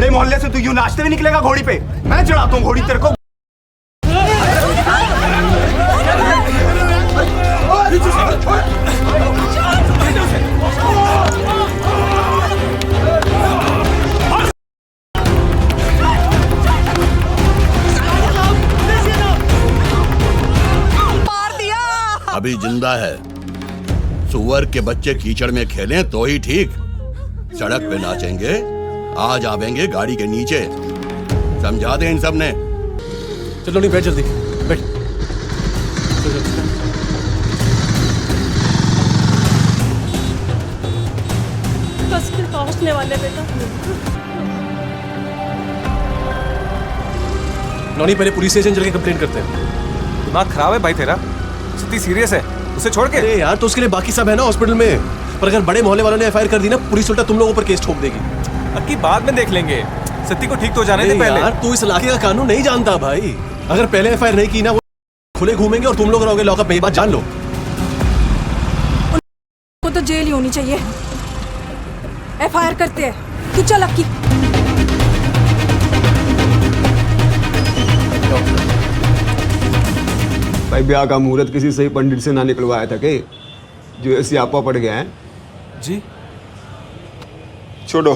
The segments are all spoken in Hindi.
बड़े मोहल्ले से तू यूं नाचते हुए निकलेगा घोड़ी पे? मैं चढ़ाता हूँ घोड़ी तेरे को। अभी जिंदा है। सुअर के बच्चे कीचड़ में खेलें तो ही ठीक। सड़क पे नाचेंगे, आज आवेंगे गाड़ी के नीचे। समझा दे इन सब ने। चलो नहीं, बैठ जल्दी बैठ। पहुंचने वाले बेटा। नौनी, पहले पुलिस स्टेशन चल के कंप्लेंट करते हैं। दिमाग खराब है भाई तेरा? इतनी सीरियस है उसे छोड़ के? अरे यार, तो उसके लिए बाकी सब है ना हॉस्पिटल में। पर अगर बड़े मोहल्ले वालों ने एफआईआर कर दी ना, पुलिस उल्टा तुम लोगों पर केस ठोक देगी। अब की बाद में देख लेंगे। सत्ती को ठीक तो जाने दे पहले। यार, तू इस इलाके का कानून नहीं जानता भाई। अगर पहले एफआईआर नहीं की ना, वो खुले घूमेंगे और तुम लोग रहोगे लॉकअप में। ये बात जान लो। को तो जेल ही होनी चाहिए। एफआईआर करते हैं। तू चल अक्की। भाई ब्याह का मुहूर्त किसी सही पंडित से ना निकलवाया था कि जो ऐसी आपा पड़ गया है जी? छोड़ो,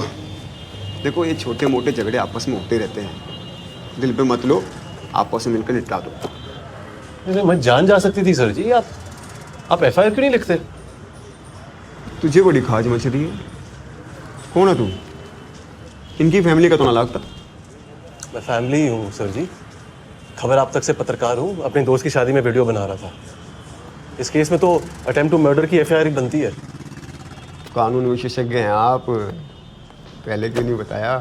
देखो ये छोटे मोटे झगड़े आपस में होते रहते हैं। दिल पे मत लो, आपस में मिलकर निपटा दो। मैं जान जा सकती थी सर जी। आप एफआईआर क्यों नहीं लिखते? तुझे बड़ी खाज मच रही है। कौन है तू? इनकी फैमिली का तो ना लगता। मैं फैमिली ही हूँ सर जी। खबर आप तक से पत्रकार हूँ। अपने दोस्त की शादी में वीडियो बना रहा था। इस केस में तो अटेम्प्ट टू मर्डर की एफआईआर बनती है। कानून विशेषज्ञ हैं आप, पहले क्यों नहीं बताया?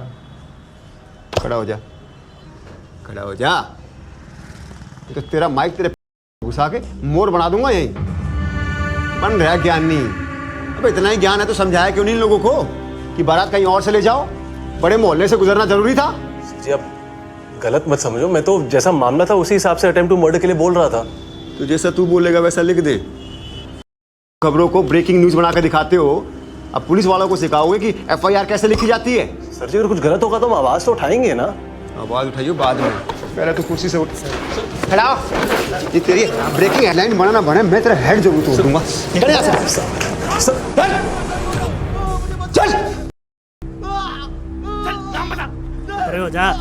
खड़ा हो जा, खड़ा हो जा। तो तेरा माइक तेरे घुसा के मोर बना दूंगा यहीं। बन रहा ज्ञानी। अब इतना ही ज्ञान है तो समझाया क्यों नहीं लोगों को कि बारात कहीं और से ले जाओ? बड़े मोहल्ले से गुजरना जरूरी था? जी आप गलत मत समझो। मैं तो जैसा मामला था उसी हिसाब से अटेम्प्ट टू मर्डर के लिए बोल रहा था। तो जैसा तू बोलेगा वैसा लिख दे। खबरों को ब्रेकिंग न्यूज बना कर दिखाते हो। अब पुलिस वालों को सिखाओगे कि एफआईआर कैसे लिखी जाती है? सर जी, अगर कुछ गलत होगा तो हम आवाज तो उठाएंगे ना। आवाज उठाइयो बाद में, पहले तो कुर्सी से उठ। खड़ा हो। ये तेरी ब्रेकिंग हेडलाइन बना ना बने, मैं तेरा हेड जरूर तोड़ दूंगा। निकल यहाँ से। चल। अरे हो जा।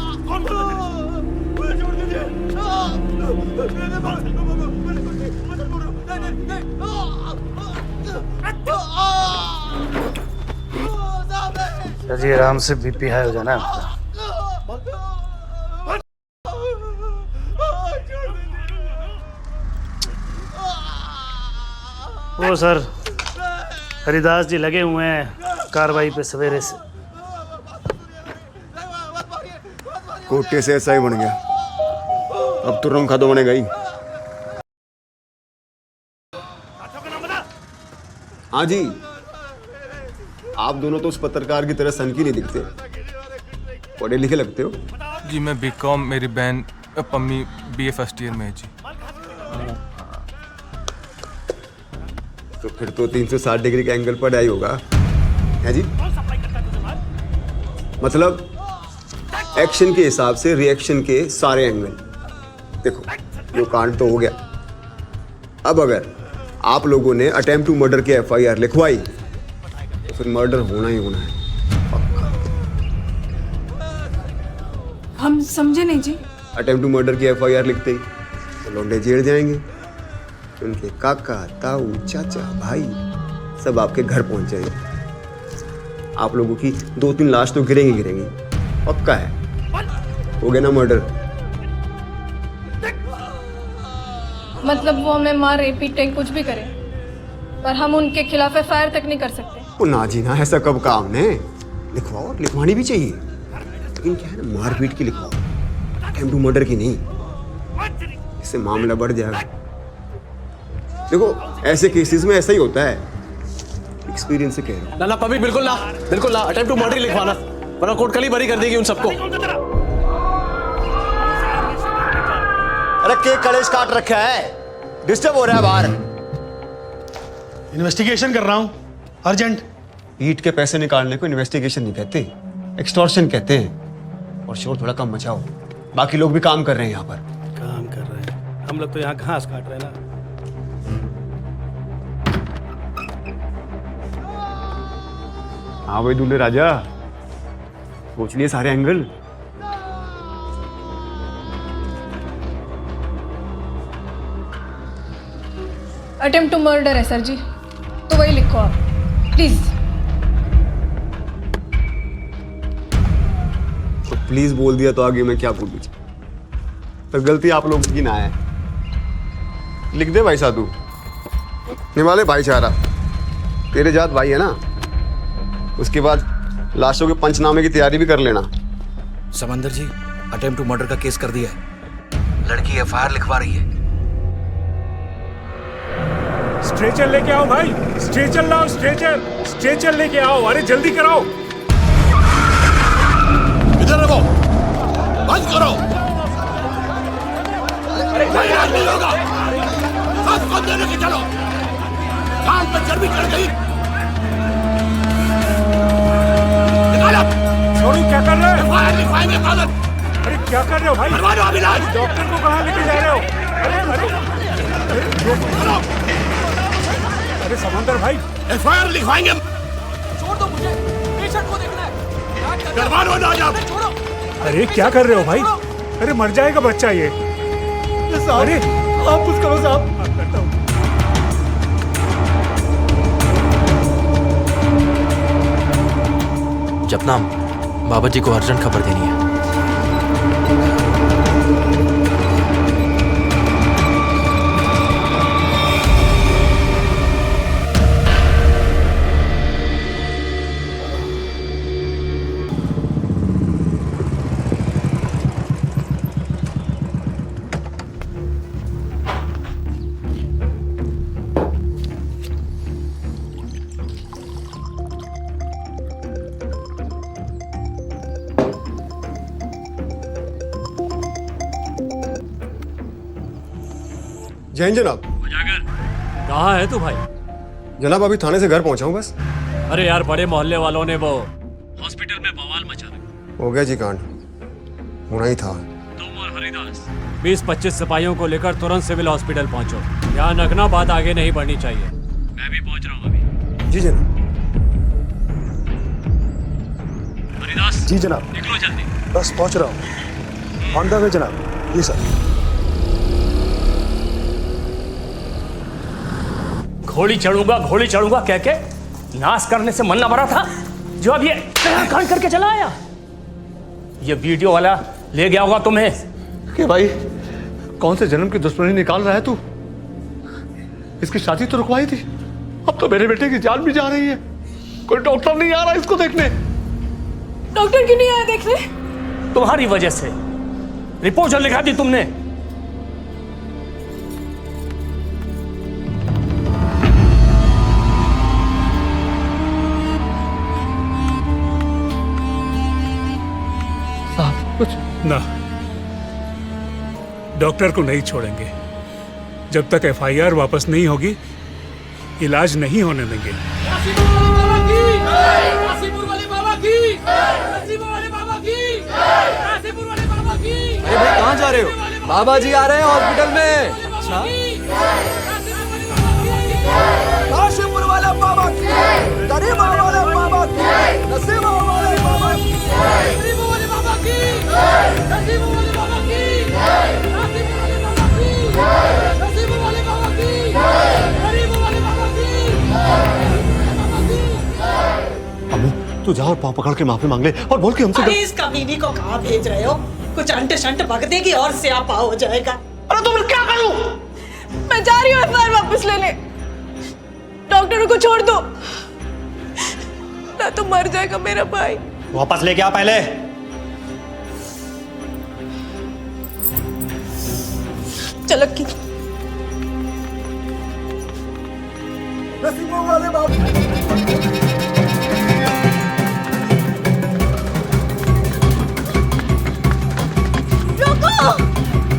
जी आराम से, बीपी हाई हो जाना। वो सर हरिदास जी लगे हुए हैं कार्रवाई पे सवेरे से। कोटे से ऐसा ही बन गया। अब तो रंग खादो बनेगा ही। हाँ जी, आप दोनों तो उस पत्रकार की तरह सनकी नहीं दिखते, पढ़े लिखे लगते हो। जी मैं बीकॉम, मेरी बहन पम्मी बीए फर्स्ट ईयर में है जी। तो फिर तो 360 डिग्री का एंगल पर आई होगा है जी। मतलब एक्शन के हिसाब से रिएक्शन के सारे एंगल। देखो, जो कांड तो हो गया। अब अगर आप लोगों ने अटेम्प्ट टू मर्डर की एफआईआर लिखवाई तो फिर मर्डर होना ही होना है। हम समझे नहीं जी। अटेम्प्ट टू मर्डर की एफआईआर लिखते ही तो लौंडे जेल जाएंगे। उनके काका, ताऊ, चाचा, भाई सब आपके घर पहुंच जाएंगे। आप लोगों की 2-3 लाश तो गिरेंगी, पक्का है। हो गया ना मर्डर। मतलब वो हमें मारे पीटे कुछ भी करे, पर हम उनके खिलाफ एफआईआर तक नहीं कर सकते। वो ना जी ना, ऐसा कब कहा हमने? लिखवाओ, लिखवानी भी चाहिए, लेकिन क्या है ना, मारपीट की लिखवाओ, अटेम्प्ट टू मर्डर की नहीं। इससे मामला बढ़ जाएगा। देखो, ऐसे केसेस में ऐसा ही होता है, एक्सपीरियंस से कह रहा हूं। ना ना पब्लिक, बिल्कुल ना, बिल्कुल ना। अटेम्प्ट टू मर्डर लिखवाना, वरना कोर्ट कल ही बरी कर देगी उन सबको। अरे केक कलेश काट रखा है, डिस्टर्ब हो रहा है बाहर। इन्वेस्टिगेशन कर रहा हूँ, अर्जेंट। ईट के पैसे निकालने को इन्वेस्टिगेशन नहीं कहते, एक्सटॉर्शन कहते हैं। और शोर थोड़ा कम मचाओ, बाकी लोग भी काम कर रहे हैं यहाँ पर। काम कर रहे हैं हम लोग तो यहाँ घास काट रहे हैं ना। हाँ भाई दूल्हे राजा, सोच लिए सारे एंगल। अटेम्प्ट टू मर्डर है सर जी, तो वही लिखो आप प्लीज। तो प्लीज बोल दिया तो आगे मैं क्या बोलूँ? तो गलती आप लोगों की ना है। लिख दे भाई साधु, निवाले भाईचारा, तेरे जात भाई है ना। उसके बाद लाशों के पंचनामे की तैयारी भी कर लेना। समंदर जी, अटेम्प्ट टू मर्डर का केस कर दिया है, लड़की एफआईआर लिखवा रही है। स्ट्रेचर लेके आओ भाई, स्ट्रेचर लाओ, स्ट्रेचर लेके आओ, अरे जल्दी कराओ। इधर रहो, बंद करो। कोई इलाज नहीं होगा, सबको देने के चलो। कान पर चर्बी चढ़ गई, निकालो। छोड़ू, क्या कर रहे हो? एफआईआर लिखवाएंगे कागज। अरे क्या कर रहे हो भाई? करवा दो अब इलाज। डॉक्टर को कहाँ लेके जा रहे हो? अरे समंदर भाई, एफआईआर लिखवाएंगे। छोड़ दो मुझे, पेशेंट को देखना है। करवा दो ना आप। अरे क्या कर रहे हो भाई? अरे मर जाएगा बच्चा ये। अरे आप कुछ करो साहब। करता हूँ। जपनाम, बाबा जी को अर्जेंट खबर देनी है। जय हिंद जनाब। कहाँ है तू भाई? जनाब अभी थाने से घर पहुंचा हूँ बस। अरे यार, बड़े मोहल्ले वालों ने वो हॉस्पिटल में बवाल मचा रखा। हो गया जी कांड, होना ही था। तुम और हरिदास 20-25 सिपाहियों को लेकर तुरंत सिविल हॉस्पिटल पहुंचो। ध्यान रखना, बात आगे नहीं बढ़नी चाहिए। मैं भी पहुंच रहा हूँ अभी। जी जनाब। हरिदास जी जनाब, निकलो जल्दी। बस पहुंच रहा हूँ। ऑन द वे जनाब। जी सर। घोड़ी चढ़ूंगा कह के नाश करने से मन न भरा था, जो अब ये कांड करके चला आया। ये वीडियो वाला ले गया होगा तुम्हें। कि भाई कौन से जन्म की दुश्मनी निकाल रहा है तू? इसकी शादी तो रुकवाई थी, अब तो मेरे बेटे की जान भी जा रही है। कोई डॉक्टर नहीं आ रहा इसको देखने। डॉक्टर क्यों नहीं आया देखने? तुम्हारी वजह से रिपोर्ट जो लिखा दी तुमने। कुछ ना, डॉक्टर को नहीं छोड़ेंगे जब तक एफआईआर वापस नहीं होगी। इलाज नहीं होने देंगे। अरे भाई कहाँ जा रहे हो? बाबा जी आ रहे हैं हॉस्पिटल में। अच्छा, काशीपुर वाले बाबा की, गरीबों वाले बाबा की, नसीबों वाले बाबा की, गरीबों वाले बाबा की, नसीबों वाले बाबा की, नसीबों वाले बाबा की, गरीबों वाले बाबा की। अम्मी तू जा और पाँव पकड़ के माफी मांग ले और बोल के हमसे। अरे इस कमीनी को कहाँ भेज रहे हो? कुछ अंट शंट बक देगी और स्यापा हो जाएगा। अरे तुम क्या करूं? मैं जा रही हूँ एफआईआर वापस लेने। डॉक्टरों को छोड़ दो, ना तो मर जाएगा मेरा भाई। वापस लेके आ पहले। चलो की नसीबों वाले बाबा।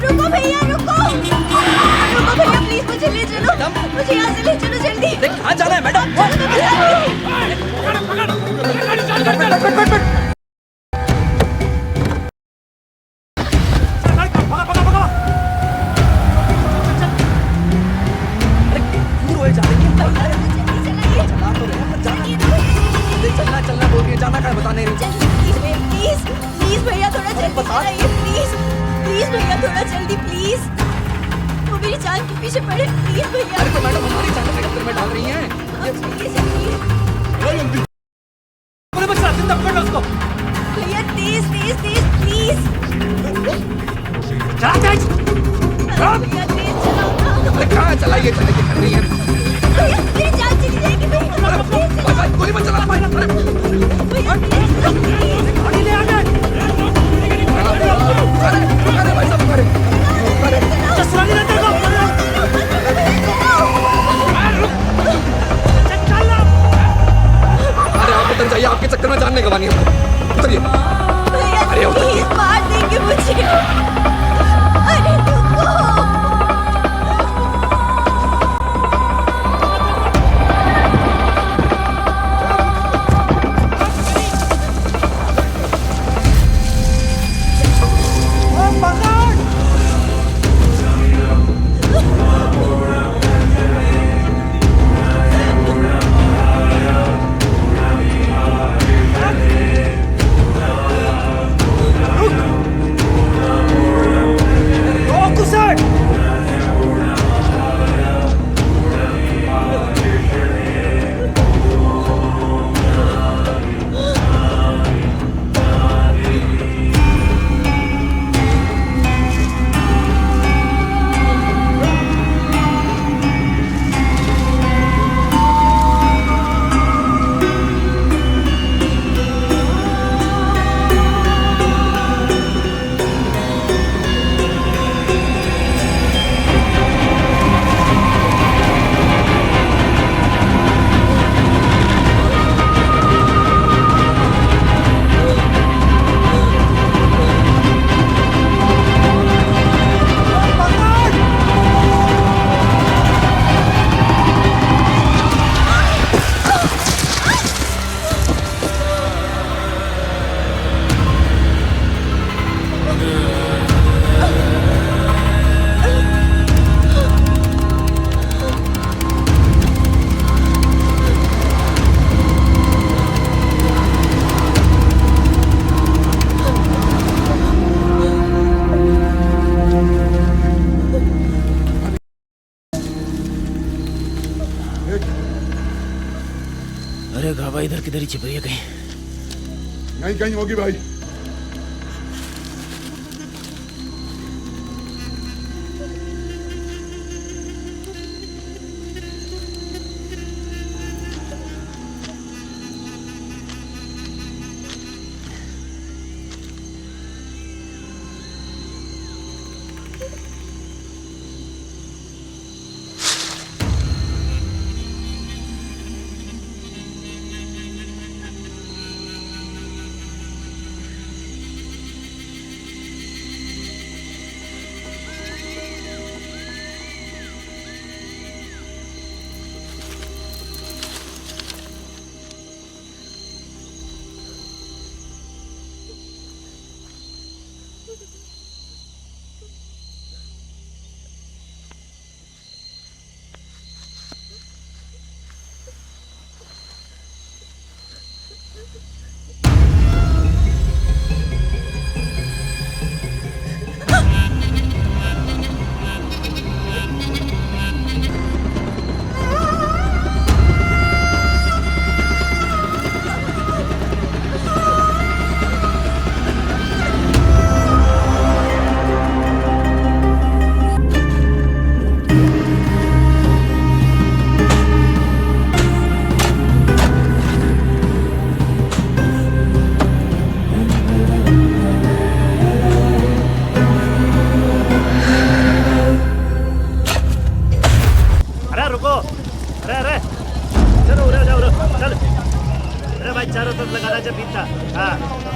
रुको भैया, रुको भैया, प्लीज मुझे ले चलो, मुझे यहाँ से ले चलो जल्दी। कहाँ जाना है मैडम? चलना चलना बोल रही है, जाना कहाँ बता नहीं रही। प्लीज प्लीज भैया थोड़ा जल्दी चलाइए प्लीज प्लीज भैया थोड़ा जल्दी प्लीज। वो मेरी जान के पीछे पड़े प्लीज भैया। अरे तो मैडम हमारी जान के चक्कर में डाल रही हैं। पूरे बच्चा जिंदा पकड़ लो उसको। भैया तेज तेज तेज प्लीज। चला तेज। भैया तेज चलाओ ना। अरे कहाँ चलाइए चलाइए कर रही है। भैया मेरी जान चली जाएगी भैया। गोली मत चला भाई। गाड़ी ले आना। अरे भाई साहब अरे चश्मा नहीं रहता को। अरे आप उतर जाइए, आपके चक्कर में जान नहीं गंवानी है। उतरिए। भैया अरे उतरिए। प्लीज मार देंगे मुझे। अरे रुको। अरे गावा इधर किधर ही छिप रही है कहीं। यहीं कहीं होगी भाई।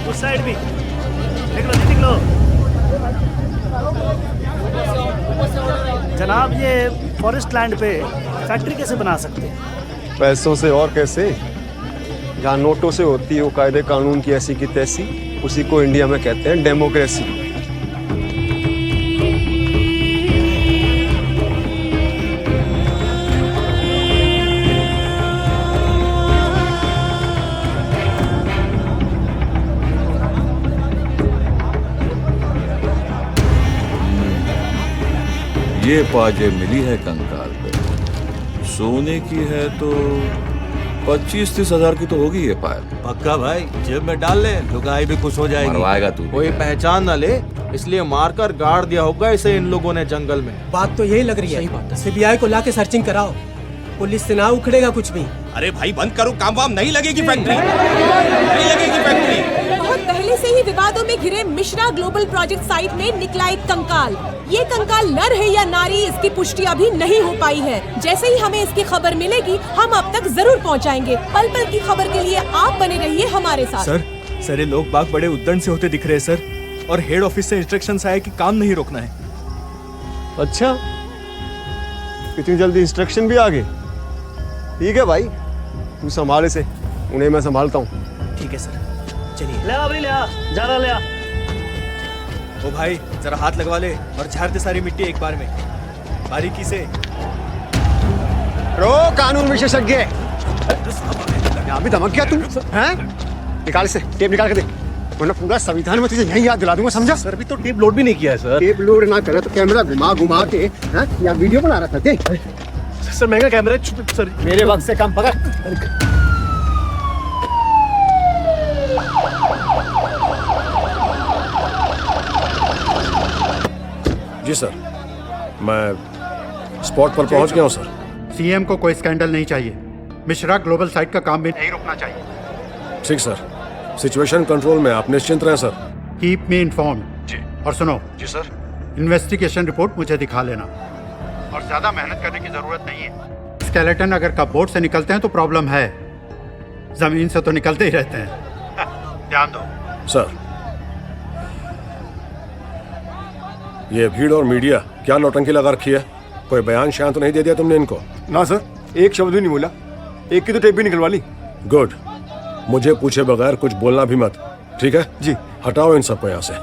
उस साइड भी निकलो जी निकलो। जनाब ये फॉरेस्ट लैंड पे फैक्ट्री कैसे बना सकते हैं? पैसों से और कैसे, जहाँ नोटों से होती है वो कायदे कानून की ऐसी की तैसी, उसी को इंडिया में कहते हैं डेमोक्रेसी। ये पाजे मिली है कंकाल पे, सोने की है तो 25-30 हजार की तो होगी ये पायल। पक्का भाई, जेब में डाल ले, लुगाई भी खुश हो जाएगी। मरवाएगा तू। कोई पहचान ना ले, इसलिए मारकर गाड़ दिया होगा इसे इन लोगों ने जंगल में। बात तो यही लग रही है। सीबीआई को लाके सर्चिंग कराओ, पुलिस से ना उखड़ेगा कुछ भी। अरे भाई बंद करो, काम वाम नहीं लगेगी फैक्ट्री, नहीं लगेगी फैक्ट्री। बहुत पहले से ही विवादों में घिरे मिश्रा ग्लोबल प्रोजेक्ट साइट में निकला एक कंकाल। ये कंकाल नर है या नारी, इसकी पुष्टि अभी नहीं हो पाई है। जैसे ही हमें इसकी खबर मिलेगी हम अब तक जरूर पहुंचाएंगे। पल पल की खबर के लिए आप बने रहिए हमारे साथ। सर ये लोग बाग बड़े उद्दंड से होते दिख रहे हैं सर, और हेड ऑफिस से इंस्ट्रक्शंस आए कि काम नहीं रोकना है। अच्छा, इतनी जल्दी इंस्ट्रक्शन भी आ गए? ठीक है भाई, तू संभाले से, उन्हें मैं संभालता हूँ। ठीक है सर, चलिए। ले आ भाई, ले आ, ज्यादा ले आ। ओ भाई जरा हाथ लगवा ले और झाड़ दे सारी मिट्टी एक बार में, बारीकी से। रो कानून विशेषज्ञ, यहाँ भी धमक गया तू हैं? निकाल से टेप निकाल के दे, वरना पूरा संविधान में तुझे यही याद दिला दूंगा, समझा? सर अभी तो टेप लोड भी नहीं किया है सर। टेप लोड ना करे तो कैमरा घुमा घुमा के यहाँ वीडियो बना रहा था। देख सर महंगा कैमरा है सर। मेरे वक्त से काम पकड़। जी सर, मैं स्पॉट पर पहुंच गया हूं सर। सीएम को कोई स्कैंडल नहीं चाहिए, मिश्रा ग्लोबल साइट का काम भी नहीं रुकना चाहिए। ठीक सर, सिचुएशन कंट्रोल में, आप निश्चिंत रहें सर। Keep me informed. जी। और सुनो जी सर, इन्वेस्टिगेशन रिपोर्ट मुझे दिखा लेना, और ज्यादा मेहनत करने की जरूरत नहीं है। स्केलेटन अगर कपबोर्ड से निकलते हैं तो प्रॉब्लम है, जमीन से तो निकलते ही रहते हैं। ध्यान दो सर। ये भीड़ और मीडिया क्या नौटंकी लगा रखी है? कोई बयान शायद तो नहीं दे दिया तुमने इनको? ना सर, एक शब्द भी नहीं बोला, एक की तो टेप भी निकलवा ली। गुड, मुझे पूछे बगैर कुछ बोलना भी मत, ठीक है? जी। हटाओ इन सबको यहाँ से।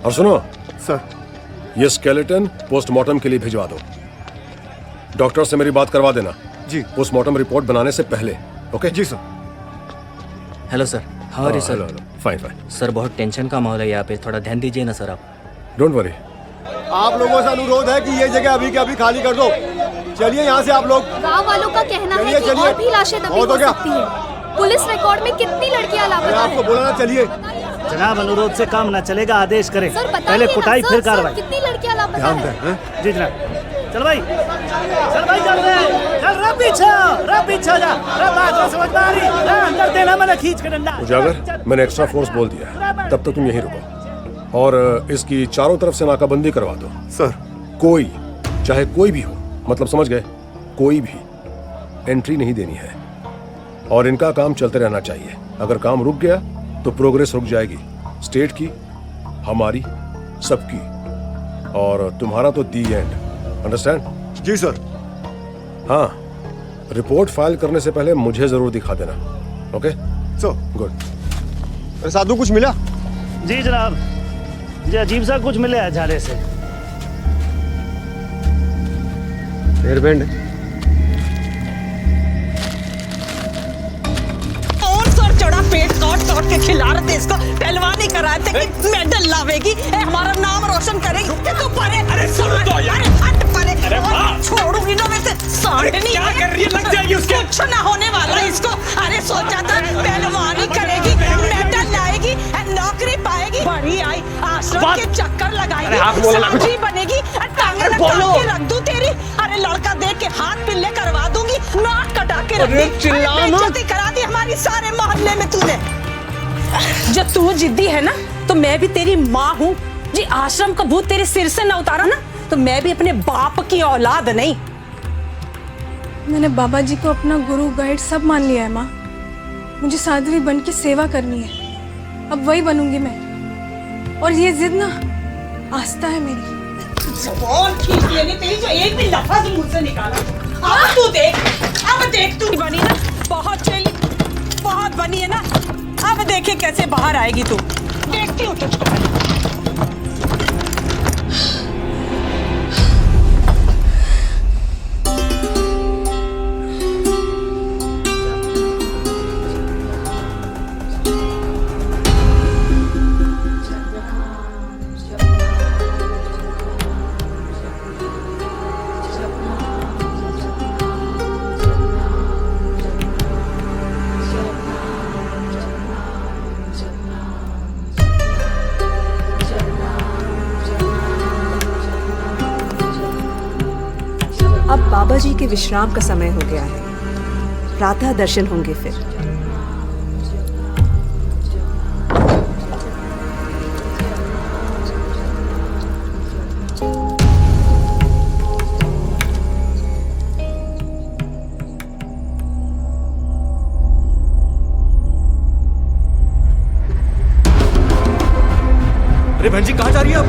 और सुनो सर, ये स्केलेटन पोस्टमार्टम के लिए भिजवा दो। डॉक्टर से मेरी बात करवा देना जी, पोस्टमार्टम रिपोर्ट बनाने से पहले। ओके जी sir. Hello sir, how are you sir? Fine fine sir बहुत टेंशन का माहौल है यहाँ पे, थोड़ा ध्यान दीजिए ना सर आप। Don't worry. आप लोगों से अनुरोध है कि ये जगह अभी के अभी खाली कर दो। चलिए यहाँ से आप लोग। गांव वालों का कहना है कि और भी लाशें दबी हो सकती हैं। पुलिस रिकॉर्ड में कितनी लड़कियां लापता हैं? आपको बोला ना, चलिए। जनाब अनुरोध से काम ना चलेगा, आदेश करें। सर पहले कुटाई फिर कार्रवाई। कितनी लड़कियां लापता हैं? जी जनाब। चल भाई, चल भाई, चल रहे, चल रहा पीछे जा, बात में समझ में आ रही, अंदर देना मैंने खींच के डंडा। उजागर, मैंने एक्स्ट्रा फोर्स बोल दिया है, तब तक तुम यहीं रुको और इसकी चारों तरफ से नाकाबंदी करवा दो। सर, कोई, चाहे कोई भी हो, मतलब समझ गए, कोई भी एंट्री नहीं देनी है और इनका काम चलते रहना चाहिए। अगर काम रुक गया तो प्रोग्रेस रुक जाएगी, स्टेट की, हमारी, सबकी, और तुम्हारा तो दी एंड। अंडरस्टैंड? जी सर। हाँ, रिपोर्ट फाइल करने से पहले मुझे जरूर दिखा देना। Okay so good. साधु कुछ मिला? जी जनाब, जी अजीब सा कुछ मिला है झाड़े से। हेयरबैंड और सर चढ़ा पेट काट के खिला रहे थे इसको, पहलवानी कराए थे कि मेडल लावेगी, हमारा नाम रोशन करेगी। तो परे, अरे सुन तो यार, हट परे, छोड़ूंगी ना वैसे। साढ़े नहीं क्या कर रही है, लग जाएगी उसके। कुछ ना होने वाला इसको। अरे सोचा था पहलवानी करेगी, मेडल लाएगी, नौकरी पाएगी, बड़ी आई आश्रम के चक्कर लगाएगी, साथी बनेगी, टांगे लगा के रख दूं तेरी। अरे लड़का देख के हाथ पिल्ले करवा दूंगी, नाक कटा के रख दी, बेइज्जती करा दी हमारी सारे मोहल्ले में तूने। जब तू जिद्दी है ना तो मैं भी तेरी माँ हूँ जी। आश्रम का भूत तेरे सिर से न उतारा ना तो मैं भी अपने बाप की औलाद नहीं। मैंने बाबा जी को अपना गुरु गाइड सब मान लिया है माँ। मुझे साध्वी बन के सेवा करनी है, अब वही बनूंगी मैं। और ये जिद ना आस्था है मेरी। जबान खींच लेनी तेरी, जो एक भी लफ्ज़ मुंह से निकाला। अब देख तू बनी ना, बहुत चली, बहुत बनी है ना। अब देखे कैसे बाहर आएगी तू, देखती हूँ तुझको। बाबा जी के विश्राम का समय हो गया है। प्रातः दर्शन होंगे फिर। अरे बहन जी, कहाँ जा रही है आप?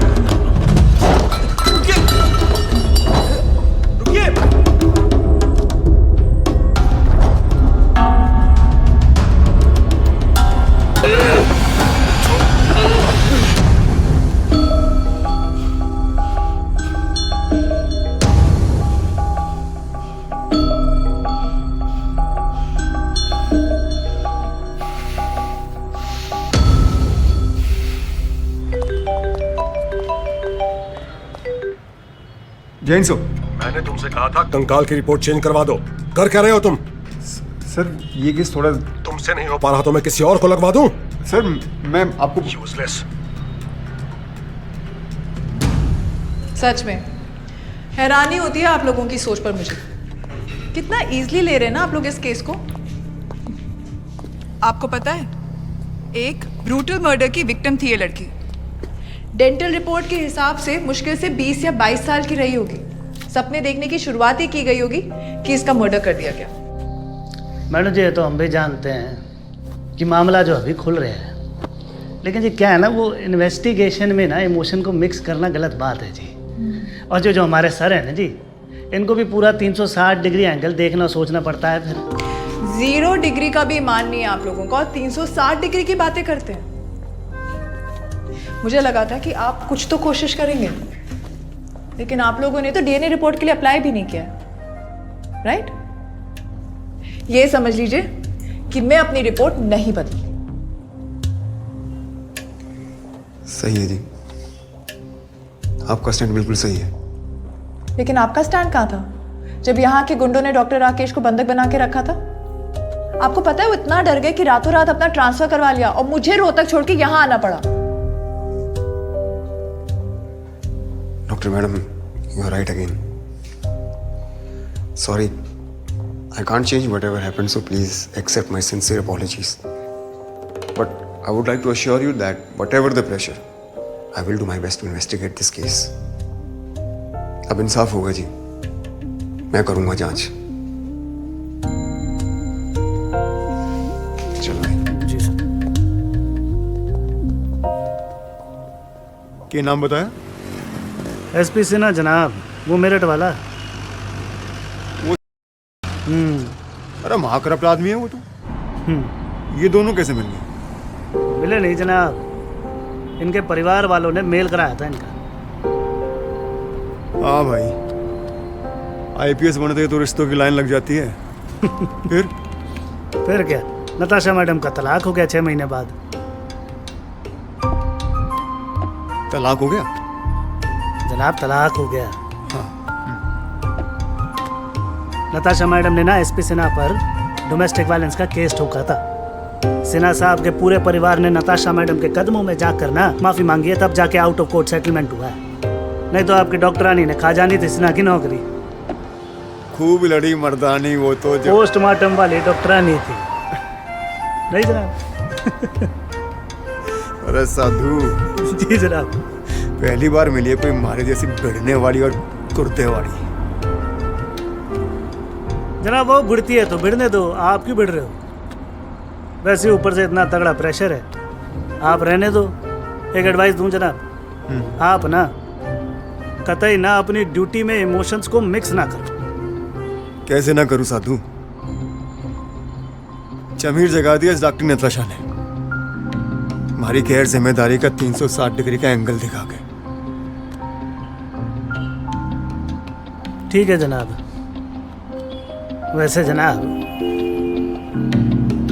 रुकिए, रुकिए। जैन सो, मैंने तुमसे कहा था कंकाल की रिपोर्ट चेंज करवा दो। कर क्या रहे हो तुम? सर ये केस थोड़ा तुमसे नहीं हो पा रहा तो मैं किसी और को लगवा दूं? सर मैं आपको यूजलेस। सच में हैरानी होती है आप लोगों की सोच पर। मुझे कितना इजीली ले रहे हैं ना आप लोग इस केस को। आपको पता है, एक ब्रूटल मर्डर की विक्टिम थी ये लड़की। डेंटल रिपोर्ट के हिसाब से मुश्किल से 20 या 22 साल की रही होगी। सपने देखने की शुरुआत ही की गई होगी कि इसका मर्डर कर दिया गया। मैडम जी, ये तो हम भी जानते हैं कि मामला जो अभी खुल रहा है, लेकिन जी क्या है ना, वो इन्वेस्टिगेशन में ना इमोशन को मिक्स करना गलत बात है जी। और जो हमारे सर हैं ना जी, इनको भी पूरा 360 डिग्री एंगल देखना सोचना पड़ता है। फिर 0 डिग्री का भी ईमान नहीं है आप लोगों का और 360 डिग्री की बातें करते हैं। मुझे लगा था कि आप कुछ तो कोशिश करेंगे, लेकिन आप लोगों ने तो डीएनए रिपोर्ट के लिए अप्लाई भी नहीं किया, राइट? ये समझ लीजिए कि मैं अपनी रिपोर्ट नहीं बदली। सही है जी, आपका स्टैंड बिल्कुल सही है। लेकिन आपका स्टैंड कहाँ था जब यहाँ के गुंडों ने डॉक्टर राकेश को बंधक बना के रखा था? आपको पता है वो इतना डर गए कि रातों रात अपना ट्रांसफर करवा लिया और मुझे रोहतक छोड़ के यहाँ आना पड़ा। Doctor madam, you are right again. Sorry, I can't change whatever happened, so please accept my sincere apologies. But I would like to assure you that whatever the pressure, I will do my best to investigate this case. अब इंसाफ होगा जी, मैं करूंगा जांच। चलो जी सर। क्या नाम बताया? एसपी सिन्हा जनाब, वो मेरठ वाला। अरे महाकरप्ट आदमी है वो तो। ये दोनों कैसे मिल गए? मिले नहीं जनाब, इनके परिवार वालों ने मेल कराया था इनका। हाँ भाई, आईपीएस बनते तो रिश्तों की लाइन लग जाती है। फिर क्या, नताशा मैडम का तलाक हो गया 6 महीने बाद। तलाक हो गया? जनाब तलाक हो गया। नताशा मैडम ने ना एसपी सिन्हा पर डोमेस्टिक वायलेंस का केस ठोका था। सिन्हा साहब के पूरे परिवार ने नताशा मैडम के कदमों में जाकर ना माफी मांगी है, तब जाके आउट ऑफ कोर्ट सेटलमेंट हुआ है। नहीं तो आपकी डॉक्टरानी ने खा जानी थी सिन्हा की नौकरी। खूब लड़ी मर्दानी वो तो। पोस्टमार्टम वाली डॉक्टरानी थी नहीं जनाब? अरे साधु जी जनाब। पहली बार मिली है कोई मारे जैसी भिड़ने वाली और कुर्ते वाली। जनाब वो भिड़ती है तो भिड़ने दो, आप क्यों भिड़ रहे हो? वैसे ऊपर से इतना तगड़ा प्रेशर है, आप रहने दो। एक एडवाइस दूं जनाब, आप ना कतई ना अपनी ड्यूटी में इमोशंस को मिक्स ना करो। कैसे ना करूं साधु? जमीर जगा दिया इस डॉक्टर नताशा ने, हमारी गैर जिम्मेदारी का 360 डिग्री का एंगल दिखा के। ठीक है जनाब। वैसे जनाब,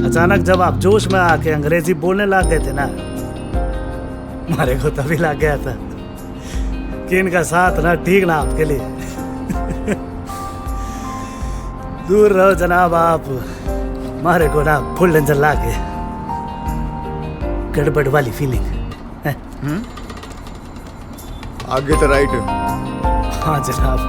अचानक जब आप जोश में आके अंग्रेजी बोलने लग गए थे ना, हमारे को तभी लग गया था कि इनका साथ ना ठीक ना आपके लिए। दूर रहो जनाब आप, हमारे को ना फुल डेंजर लागे गड़बड़ वाली फीलिंग है। आगे तो राइट। हाँ जनाब।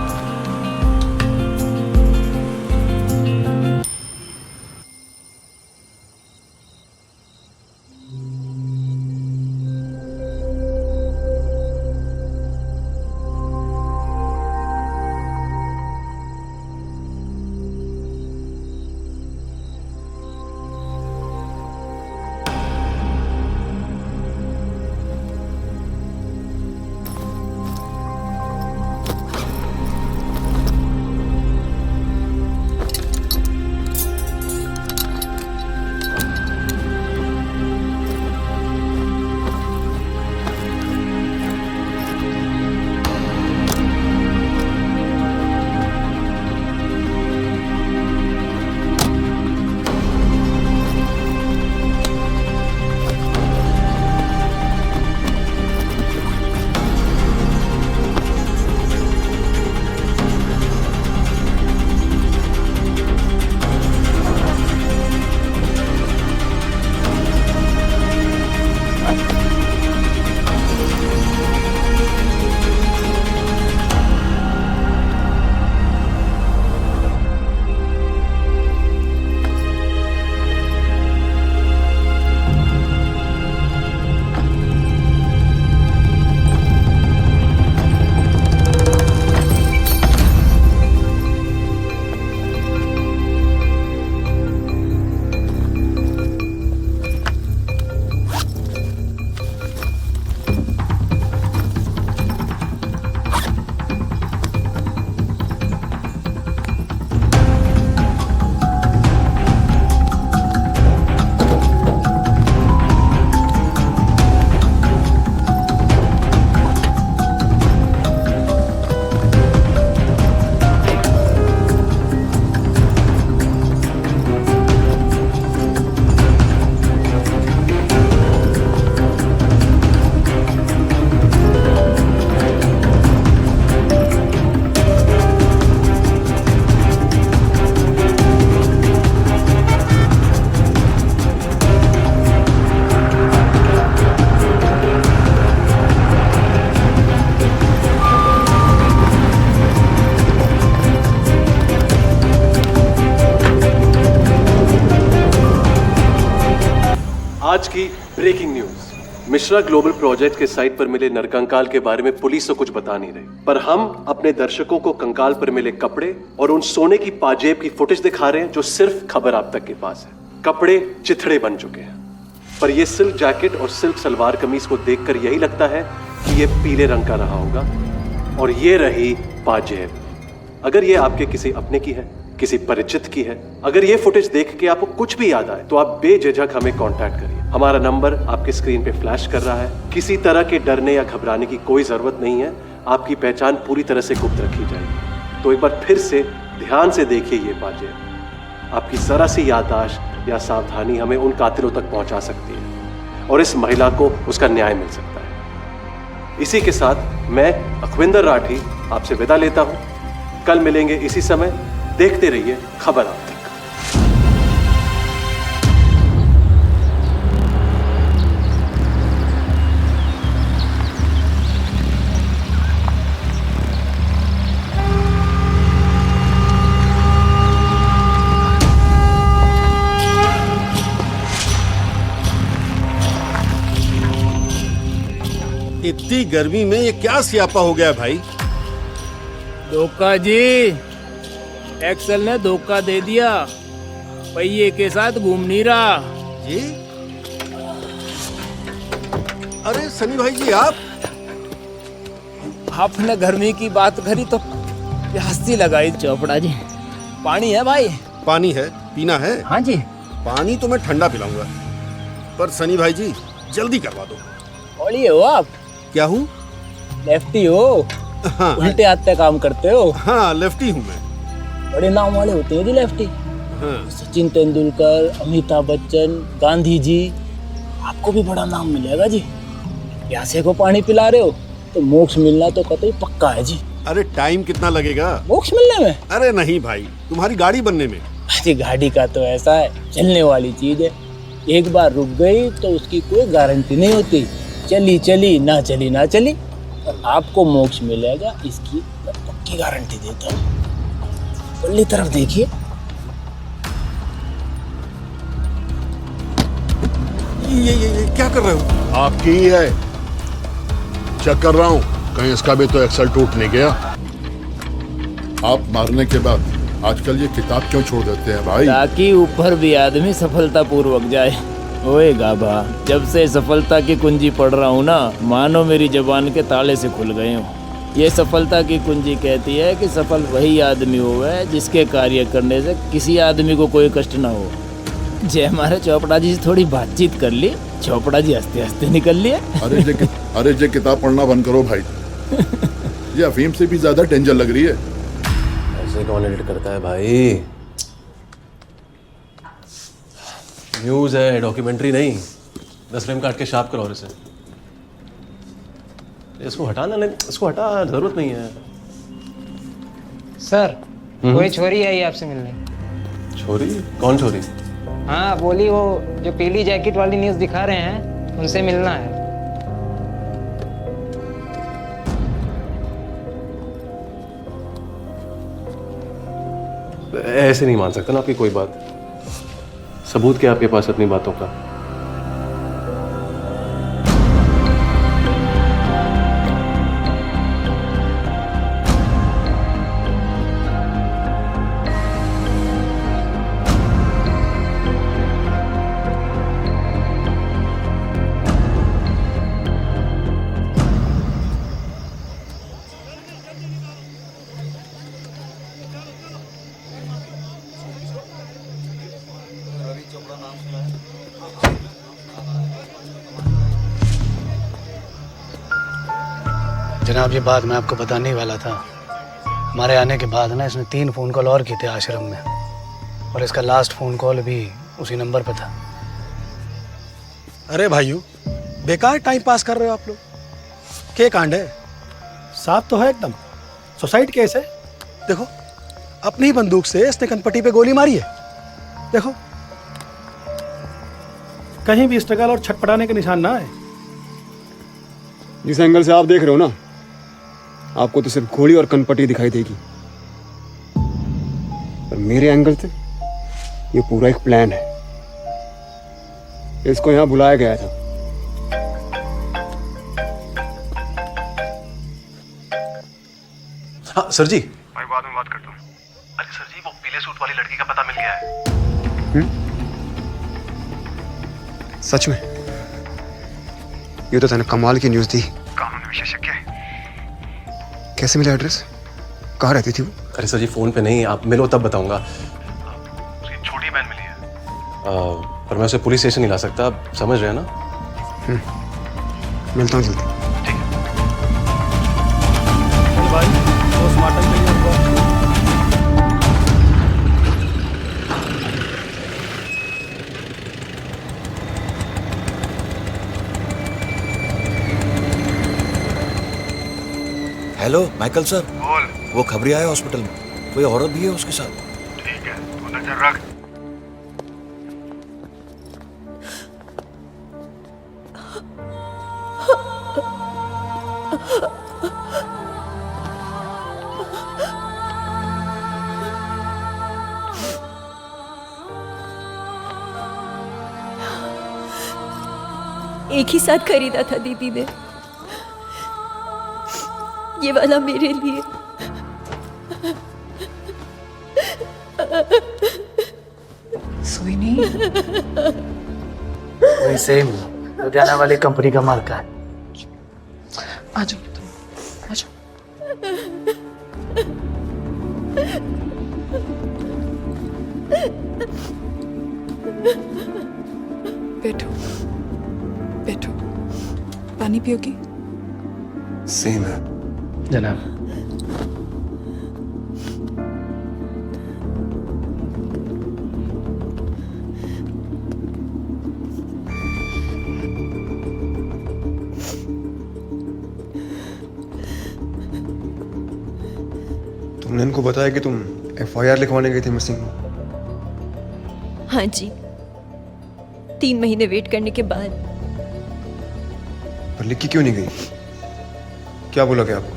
आज की breaking news. Mishra global project के साइट पर मिले नरकंकाल के बारे में पुलिस तो कुछ बता नहीं रही, पर हम अपने दर्शकों को कंकाल पर मिले कपड़े और उन सोने की पाजेब की फुटेज दिखा रहे हैं जो सिर्फ खबर आप तक के पास है। कपड़े चिथड़े बन चुके हैं, पर यह सिल्क जैकेट और सिल्क सलवार कमीज को देखकर यही लगता है कि यह पीले रंग का रहा होगा। और ये रही पाजेब। अगर ये आपके किसी अपने की है, किसी परिचित की है, अगर ये फुटेज देख के आपको कुछ भी याद आए तो आप बेझिझक हमें कांटेक्ट करिए। हमारा नंबर आपके स्क्रीन पे फ्लैश कर रहा है। किसी तरह के डरने या घबराने की कोई जरूरत नहीं है। आपकी पहचान पूरी तरह से गुप्त रखी जाएगी। तो एक बार फिर से ध्यान से देखिए ये पाजेब। आपकी जरा सी याददाश्त या सावधानी हमें उन कातिलों तक पहुंचा सकती है और इस महिला को उसका न्याय मिल सकता है। इसी के साथ मैं अखविंदर राठी आपसे विदा लेता हूं। कल मिलेंगे इसी समय। देखते रहिए खबर आप तक। इतनी गर्मी में ये क्या सियापा हो गया भाई? धोखा जी, एक्सल ने धोखा दे दिया। पहिए के साथ घूम नहीं रहा जी। अरे सनी भाई जी, आपने गर्मी की बात करी तो प्यास सी लगाई। चोपड़ा जी, पानी है भाई? पानी है, पीना है? हाँ जी। पानी तो मैं ठंडा पिलाऊंगा, पर सनी भाई जी जल्दी करवा दो। बोलिए हो आप? क्या हूँ? लेफ्टी हो? हाँ। उल्टे हाथ पे काम करते हो? हाँ, लेफ्टी हूँ मैं। बड़े नाम वाले होते हैं जी लेफ्टी। हाँ। सचिन तेंदुलकर, अमिताभ बच्चन, गांधी जी, आपको भी बड़ा नाम मिलेगा जी। प्यासे को पानी पिला रहे हो तो मोक्ष मिलना तो कतई पक्का है जी। अरे टाइम कितना लगेगा मोक्ष मिलने में? अरे नहीं भाई, तुम्हारी गाड़ी बनने में। जी, गाड़ी का तो ऐसा है, चलने वाली चीज है। एक बार रुक गई तो उसकी कोई गारंटी नहीं होती। चली चली ना चली ना चली, और आपको मोक्ष मिलेगा इसकी मैं पक्की गारंटी देता हूँ। पल्ली तरफ देखिए। ये क्या कर रहे हो? आपकी ही है, चेक कर रहा हूँ कहीं इसका भी तो एक्सल टूट नहीं गया। आप मारने के बाद आजकल ये किताब क्यों छोड़ देते हैं भाई? ताकि ऊपर भी आदमी सफलता पूर्वक जाए। ओए गाभा, जब से सफलता की कुंजी पढ़ रहा हूँ ना, मानो मेरी जबान के ताले से खुल गए हो। ये सफलता की कुंजी कहती है कि सफल वही आदमी होवे जिसके कार्य करने से किसी आदमी को कोई कष्ट ना हो। जय हमारे चोपड़ा जी से थोड़ी बातचीत कर ली, चोपड़ा जी हंसते हंसते निकल लिए। अरे जे किताब पढ़ना बंद करो भाई। ये अफीम से भी ज्यादा डेंजर लग रही है। ऐसे कौन एडिट करता है भाई? न्यूज़ है, डॉक्यूमेंट्री नहीं। 10 फ्रेम काट के शार्प करो इसे। इसको हटाना नहीं, इसको हटा, जरूरत नहीं है। सर, कोई छोरी आई आपसे मिलने। छोरी? कौन छोरी? हाँ बोली, वो जो पीली जैकेट वाली न्यूज़ दिखा रहे हैं, उनसे मिलना है। ऐसे नहीं मान सकता ना आपकी कोई बात। सबूत क्या आपके पास अपनी बातों का? जनाब, ये बात मैं आपको बताने ही वाला था। हमारे आने के बाद ना इसने 3 फ़ोन कॉल और किए थे आश्रम में, और इसका लास्ट फ़ोन कॉल भी उसी नंबर पर था। अरे भाइयों, बेकार टाइम पास कर रहे हो आप लोग। क्या कांड है? साफ तो है एकदम, सुसाइड केस है। देखो, अपनी ही बंदूक से इसने कनपट्टी पे गोली मारी है। देखो, कहीं भी स्ट्रगल और छटपटाने के निशान ना है। जिस एंगल से आप देख रहे हो ना, आपको तो सिर्फ गोली और कनपट्टी दिखाई देगी, पर मेरे एंगल से ये पूरा एक प्लान है। इसको यहाँ बुलाया गया था। हाँ सर जी। मैं बाद में बात करता हूँ। अरे सर जी, वो पीले सूट वाली लड़की का पता मिल गया है। सच में? ये तो तूने कमाल की न्यूज़ दी। कानूनी विशेषज्ञ कैसे मिला एड्रेस? कहाँ रहती थी वो? अरे सर जी फोन पे नहीं, आप मिलो तब बताऊंगा। उसकी छोटी बहन मिली है। पर मैं उसे पुलिस स्टेशन नहीं ला सकता, आप समझ रहे हैं ना? मिलता हूँ जल्दी। भाई पोस्टमार्टम के लिए हेलो माइकल सर। बोल। वो खबरी आया हॉस्पिटल में, कोई औरत भी है उसके साथ। ठीक है, तू नजर रख। एक ही साथ खरीदा था दीदी ने, ये वाला मेरे लिए। सोनी वही सेम लुधियाना वाली कंपनी का मार्का है। आ जाओ तुम, आ जाओ। बैठो बैठो, पानी पियोगी? सेम है जनाब। तुमने इनको बताया कि तुम FIR लिखवाने गई थी मिसिंग? हाँ जी, 3 महीने वेट करने के बाद। पर लिखी क्यों नहीं गई? क्या बोला क्या आपको?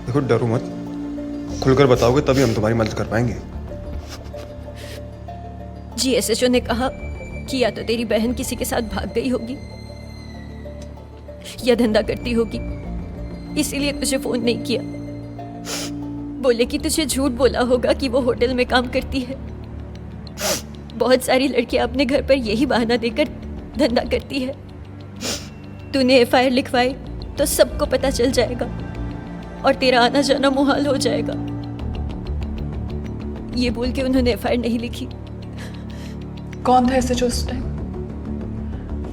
देखो डरो मत, खुलकर बताओगे तभी हम तुम्हारी मदद कर पाएंगे। जी SHO ने कहा कि या तो तेरी बहन किसी के साथ भाग गई होगी या धंधा करती होगी, इसीलिए तुझे फोन नहीं किया। बोले कि तुझे झूठ बोला होगा कि वो होटल में काम करती है। बहुत सारी लड़कियां अपने घर पर यही बहाना देकर धंधा करती है। तूने FIR लिखवाई तो सबको पता चल जाएगा और तेरा आना जाना मुहाल हो जाएगा। ये बोल के उन्होंने FIR नहीं लिखी। कौन था ऐसे जो उस टाइम?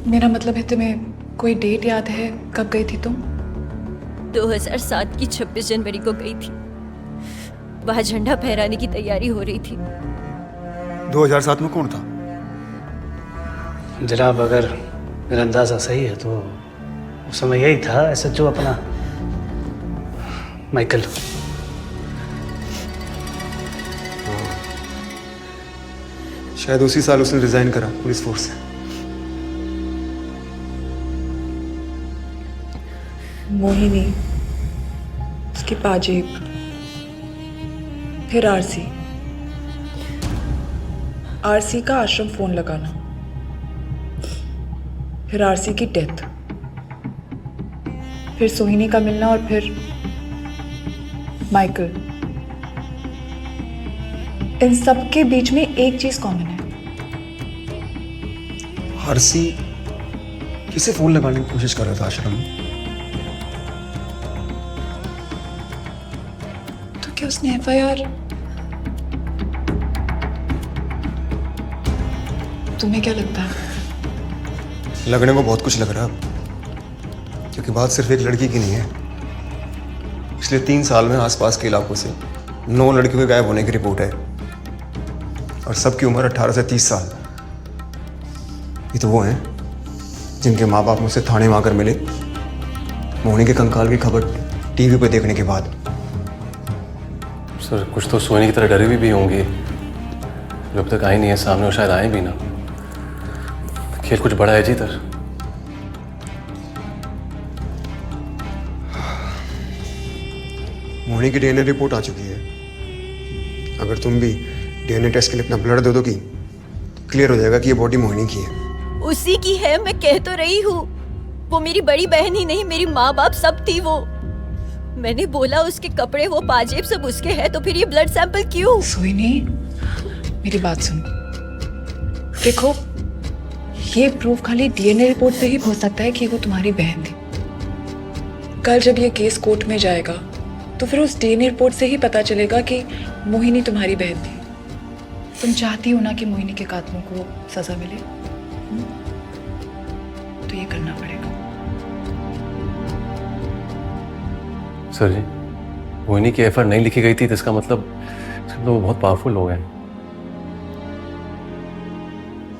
मेरा मतलब है तुम्हें कोई डेट याद है कब गई थी तुम? 2007 की 26 जनवरी को गई थी। वहां झंडा फहराने की तैयारी हो रही थी। 2007 में कौन था? जनाब अगर मेरा अंदाजा सही है तो उस समय यही था SHO अपना माइकल। शायद उसी साल उसने रिजाइन करा पुलिस फोर्स से। मोहिनी, उसकी पाजेब, फिर आरसी का आश्रम फोन लगाना, फिर आरसी की डेथ, फिर सोहिनी का मिलना और फिर माइकल। इन सब के बीच में एक चीज कॉमन है। आरसी किसे फोन लगाने की कोशिश कर रहा था आश्रम में? तो क्या उसने FIR? तुम्हें क्या लगता है? लगने को बहुत कुछ लग रहा है, क्योंकि बात सिर्फ एक लड़की की नहीं है। पिछले 3 साल में आसपास के इलाकों से 9 लड़कियों के गायब होने की रिपोर्ट है और सबकी उम्र 18 से 30 साल। ये तो वो हैं जिनके माँ बाप मुझसे थाने में आकर मिले मोहिनी के कंकाल की खबर टीवी पे देखने के बाद। सर कुछ तो सोने की तरह डरी भी होंगी जो अब तक आई नहीं है सामने, और शायद आए भी ना। खेल कुछ बड़ा है जी इधर। मोहिनी की DNA रिपोर्ट आ चुकी है। अगर तुम भी DNA टेस्ट के लिए अपना ब्लड दे दोगी क्लियर हो जाएगा कि ये बॉडी मोहिनी की है। उसी की है, मैं कह तो रही हूँ। वो मेरी बड़ी बहन ही नहीं, मेरी माँ बाप सब थी वो। मैंने बोला उसके कपड़े वो पाजेब सब उसके हैं, तो फिर ये ब्लड सैंपल क्यों? सोहिनी, मेरी बात सुनो। देखो, ये प्रूफ खाली डीएनए रिपोर्ट से ही हो सकता है कि वो तुम्हारी बहन थी। कल जब ये केस कोर्ट में जाएगा तो फिर उस डीएनए रिपोर्ट से ही पता चलेगा कि मोहिनी तुम्हारी बहन थी। तुम चाहती हो ना कि मोहिनी के कातिलों को सजा मिले? तो ये करना पड़ेगा। सर जी, मोहिनी की एफआईआर नहीं लिखी गई थी तो इसका मतलब वो बहुत पावरफुल लोग हैं।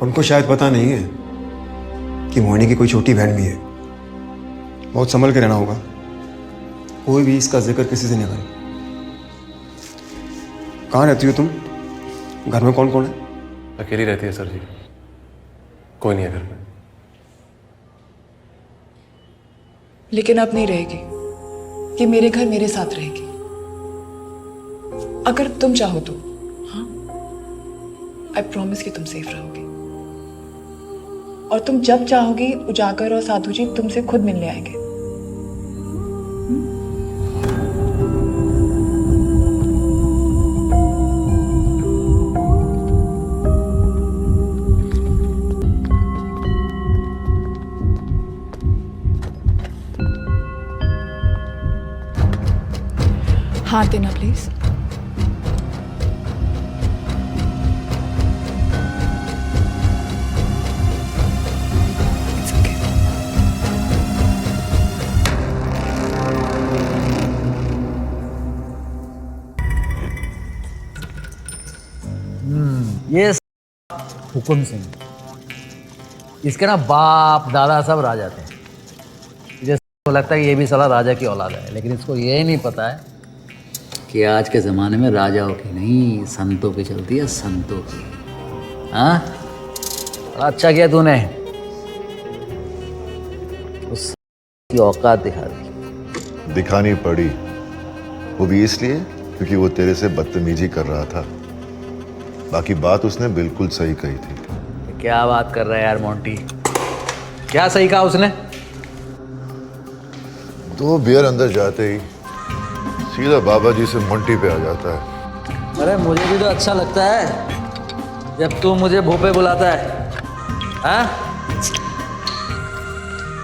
उनको शायद पता नहीं है कि मोहिनी की कोई छोटी बहन भी है। बहुत संभल के रहना होगा, कोई भी इसका जिक्र किसी से नहीं करे। कहाँ रहती हो तुम? घर में कौन कौन है? अकेली रहती है सर जी, कोई नहीं है घर में। लेकिन अब नहीं रहेगी, ये मेरे घर मेरे साथ रहेगी। अगर तुम चाहो तो, हाँ, आई प्रॉमिस कि तुम सेफ रहोगी। और तुम जब चाहोगी उजागर और साधु जी तुमसे खुद मिलने आएंगे। हाथ देना प्लीज। ये हुकुम सिंह, इसके ना बाप दादा सब राजा थे। मुझे लगता है कि ये भी साला राजा की औलाद है, लेकिन इसको ये नहीं पता है कि आज के ज़माने में राजाओं की नहीं, संतों की चलती है, संतों की। हाँ, बड़ा अच्छा किया तूने, उस की औकात दिखा दी। दिखानी पड़ी, वो भी इसलिए क्योंकि वो तेरे से बदतमीजी कर रहा था। बाकी बात उसने बिल्कुल सही कही थी। क्या बात कर रहा है यार मोंटी, क्या सही कहा उसने? 2 बियर अंदर जाते ही सीधा बाबा जी से मंटी पे आ जाता है। अरे मुझे भी तो अच्छा लगता है जब तू मुझे भोपे बुलाता है। हाँ?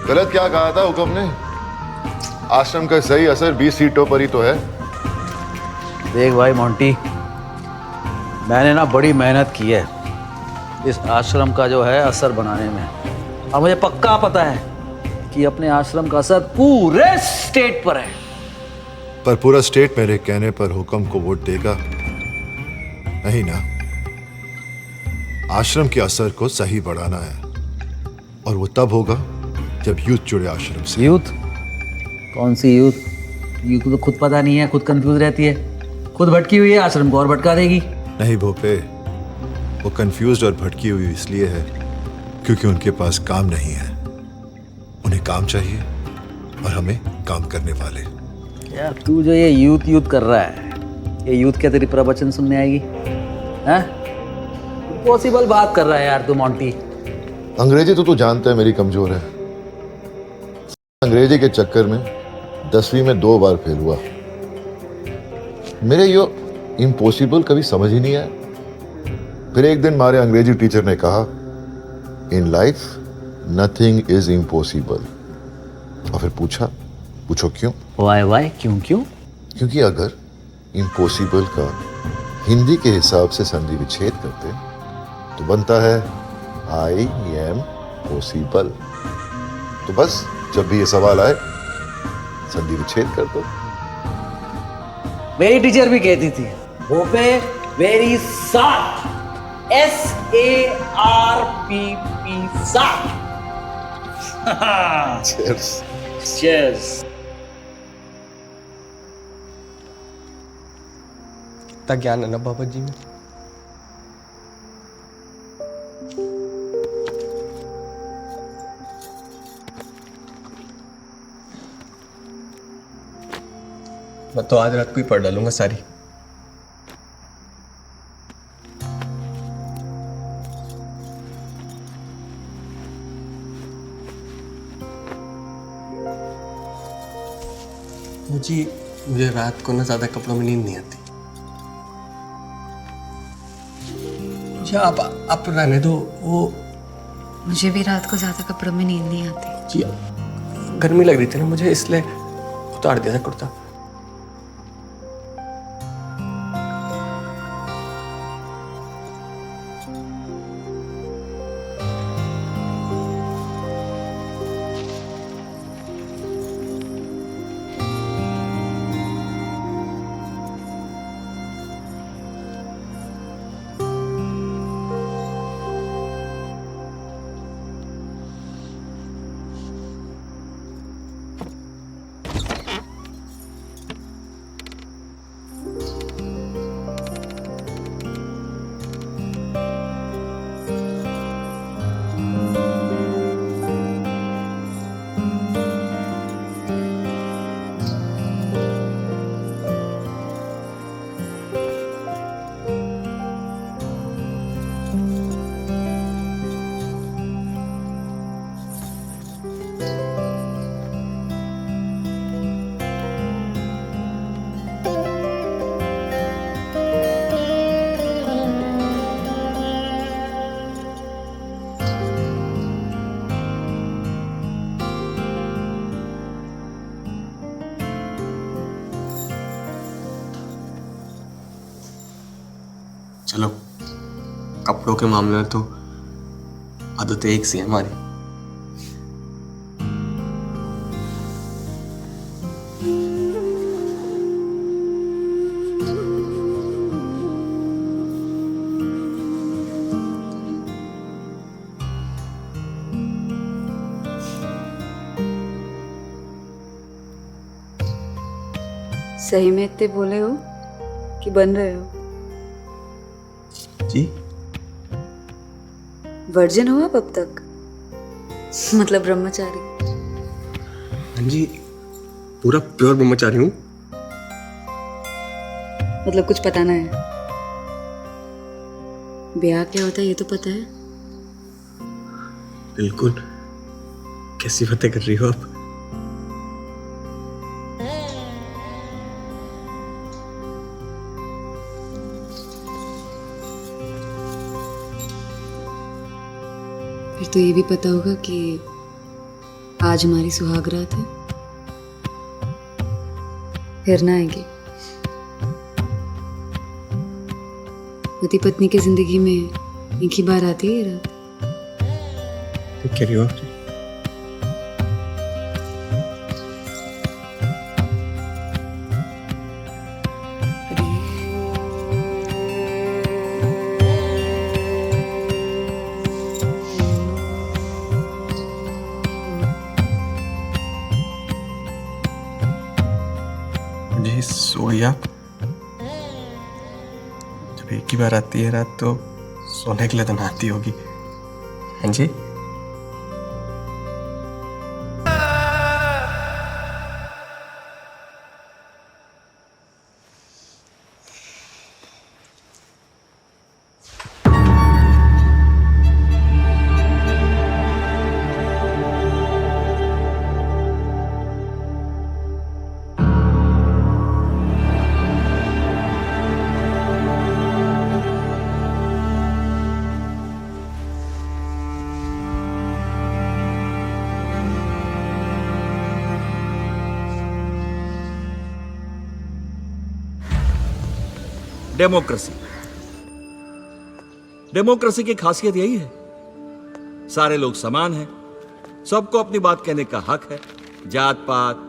गलत क्या कहा था हुक्म ने? आश्रम का सही असर 20 सीटों पर ही तो है। देख भाई मोंटी, मैंने ना बड़ी मेहनत की है इस आश्रम का जो है असर बनाने में, और मुझे पक्का पता है कि अपने आश्रम का असर पूरे स्टेट पर है। पर पूरा स्टेट मेरे कहने पर हुक्म को वोट देगा नहीं ना। आश्रम के असर को सही बढ़ाना है, और वो तब होगा जब यूथ जुड़े आश्रम से। यूथ? कौन सी यूथ? यूथ को तो खुद पता नहीं है, खुद कंफ्यूज रहती है, खुद भटकी हुई है, आश्रम को और भटका देगी। नहीं भोपे, वो कंफ्यूज्ड और भटकी हुई इसलिए है क्योंकि उनके पास काम नहीं है। उन्हें काम चाहिए और हमें काम करने वाले। यार तू जो ये यूथ यूथ कर रहा है, ये यूथ क्या तेरी प्रवचन सुनने आएगी? हैं? पॉसिबल बात कर रहा है यार तू मोंटी। अंग्रेजी तो तू जानता है मेरी कमजोर है। अंग्रेजी के चक्कर में 10वीं में 2 बार फेल हुआ। मेरे यो इम्पॉसिबल कभी समझ ही नहीं आया। फिर एक दिन हमारे अंग्रेजी टीचर ने कहा, in life nothing is impossible. और फिर पूछो क्यों? वाई क्यों? क्योंकि अगर इम्पॉसिबल का हिंदी के हिसाब से संधि विच्छेद करते तो बनता है आई एम पॉसिबल। तो बस जब भी ये सवाल आए संधि विच्छेद कर दो। मेरी टीचर भी कहती थी, Bhope very sharp, SARPP sharp. Cheers. Cheers. कितना ज्ञान है ना बाबा जी में। मैं तो आज रात को ही पढ़ डालूंगा सारी। मुझे रात को ना ज्यादा कपड़ों में नींद नहीं आती। मुझे आप रहने दो। वो मुझे भी रात को ज्यादा कपड़ों में नींद नहीं आती। जी गर्मी लग रही थी ना मुझे, इसलिए उतार दिया था कुर्ता। चलो कपड़ों के मामले में तो आदतें एक सी है हमारी। सही में इतने बोले हो कि बन रहे हो? जी वर्जिन हो आप अब तक? मतलब ब्रह्मचारी? हाँ जी, पूरा प्योर ब्रह्मचारी हूँ। मतलब कुछ पता ना है? ब्याह क्या होता है ये तो पता है? बिल्कुल। कैसी बातें कर रही हो आप? फिर तो ये भी पता होगा कि आज हमारी सुहाग रात है। फिर ना आएगी। पति पत्नी की जिंदगी में एक ही बार आती है ये रात। क्या कह रही हो आप? जी सोइए आप। जब एक ही बार आती है रात तो सोने के लिए तो ना आती होगी। हाँ जी। डेमोक्रेसी। डेमोक्रेसी की खासियत यही है, सारे लोग समान हैं, सबको अपनी बात कहने का हक है। जात पात,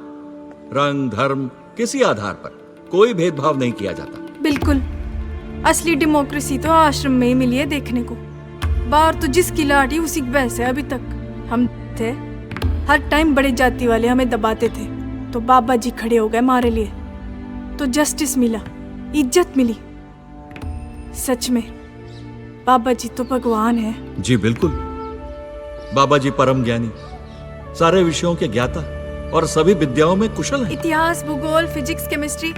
रंग, धर्म, किसी आधार पर कोई भेदभाव नहीं किया जाता। बिल्कुल, असली डेमोक्रेसी तो आश्रम में ही मिली है देखने को। बाहर तो जिसकी लाठी उसी की भैंस है। अभी तक हम थे, हर टाइम बड़े जाति वाले हमें दबाते थे, तो बाबा जी खड़े हो गए हमारे लिए, तो जस्टिस मिला, इज्जत मिली। सच में बाबा जी तो भगवान है। जी बिल्कुल, बाबा जी परम ज्ञानी, सारे विषयों के ज्ञाता और सभी विद्याओं में कुशल हैं। इतिहास, भूगोल, फिजिक्स, केमिस्ट्री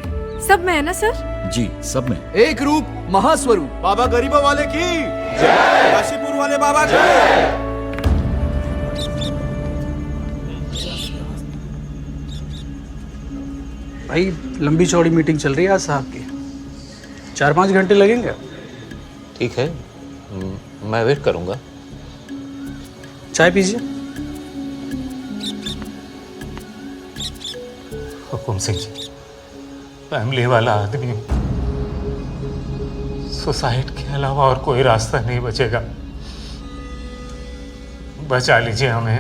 सब में है ना सर? जी सब में। एक रूप महास्वरूप बाबा गरीबों वाले की जय, काशीपुर वाले बाबा की। भाई लंबी चौड़ी मीटिंग चल रही है आज साहब की, 4-5 घंटे लगेंगे। ठीक है, मैं वेट करूंगा। चाय पीजिए। हुकुम सिंह जी, फैमिली वाला आदमी हूं, सुसाइड के अलावा और कोई रास्ता नहीं बचेगा। बचा लीजिए हमें,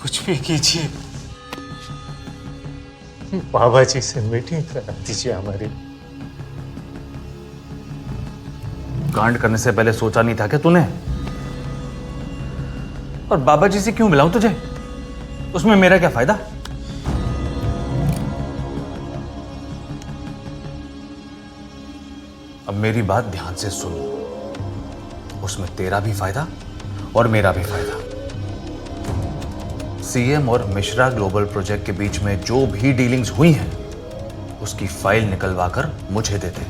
कुछ भी कीजिए। बाबा जी से मीटिंग करा दीजिए हमारी। कांड करने से पहले सोचा नहीं था क्या तूने? और बाबा जी से क्यों मिलाऊं तुझे? उसमें मेरा क्या फायदा? अब मेरी बात ध्यान से सुन, उसमें तेरा भी फायदा और मेरा भी फायदा। सीएम और मिश्रा ग्लोबल प्रोजेक्ट के बीच में जो भी डीलिंग्स हुई हैं, उसकी फाइल निकलवाकर मुझे दे दे।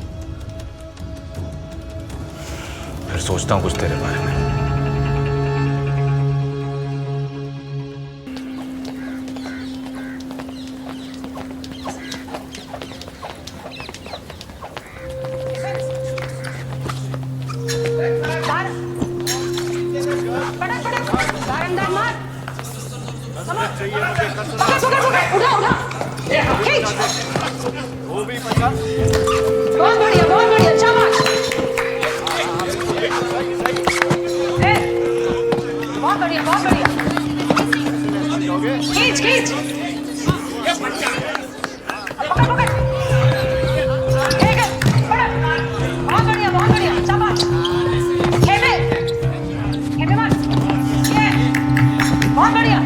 फिर सोचता हूं कुछ तेरे बारे में। बहुत बढ़िया, शाबाश। बहुत बढ़िया, बहुत बढ़िया। खींच खींच। बहुत बढ़िया, बहुत बढ़िया, शाबाश। खेमे खेमे मत। बहुत बढ़िया।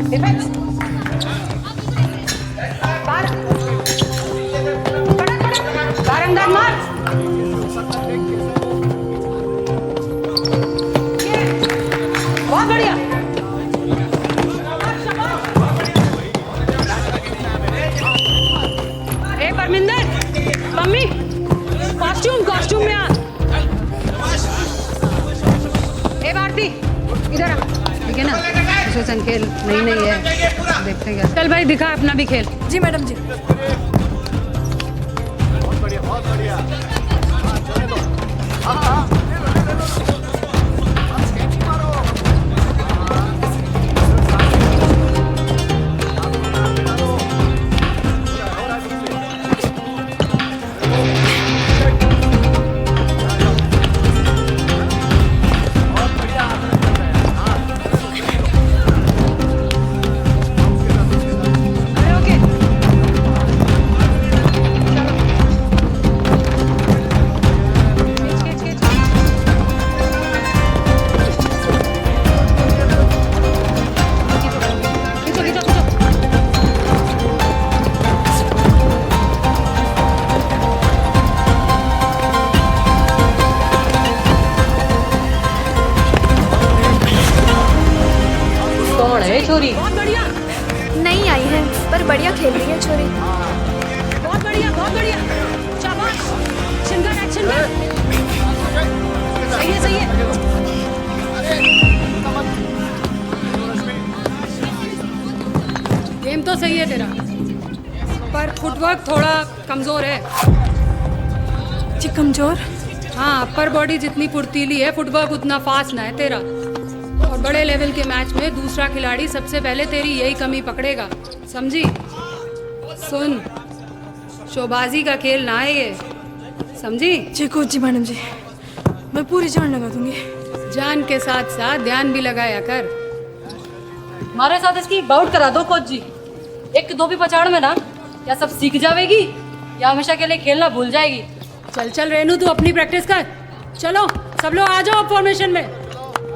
डिफेंस। अंदर मार। बहुत बढ़िया। ए परमिंदर, मम्मी कॉस्ट्यूम में आ। ए भारती इधर आ। ठीक है ना, सुशासन खेल नहीं है, देखते हैं। चल भाई दिखा अपना भी खेल। जी मैडम जी। बहुत बढ़िया। छोरी बहुत बढ़िया। नहीं आई है पर बढ़िया खेल रही है छोरी। बहुत बढ़िया, बहुत बढ़िया, शाबाश। शिनगन एक्शन में। सही है, सही है। गेम तो सही है तेरा, पर फुटवर्क थोड़ा कमजोर है। जी कमजोर? हाँ, अपर बॉडी जितनी फुर्तीली है, फुटवर्क उतना फास्ट ना है तेरा। और बड़े लेवल के मैच में दूसरा खिलाड़ी सबसे पहले तेरी यही कमी पकड़ेगा, समझी? सुन, शोबाजी का खेल ना है ये, समझी? जी कोच जी, मैडम जी, मैं पूरी जान लगा दूंगी। जान के साथ साथ ध्यान भी लगाया कर। हमारे साथ इसकी बाउट करा दो कोच जी। एक दो भी पछाड़ में ना, या सब सीख जाएगी या हमेशा के लिए खेलना भूल जाएगी। चल चल रेनू, तू अपनी प्रैक्टिस कर। चलो सब लोग आ जाओ फॉर्मेशन में।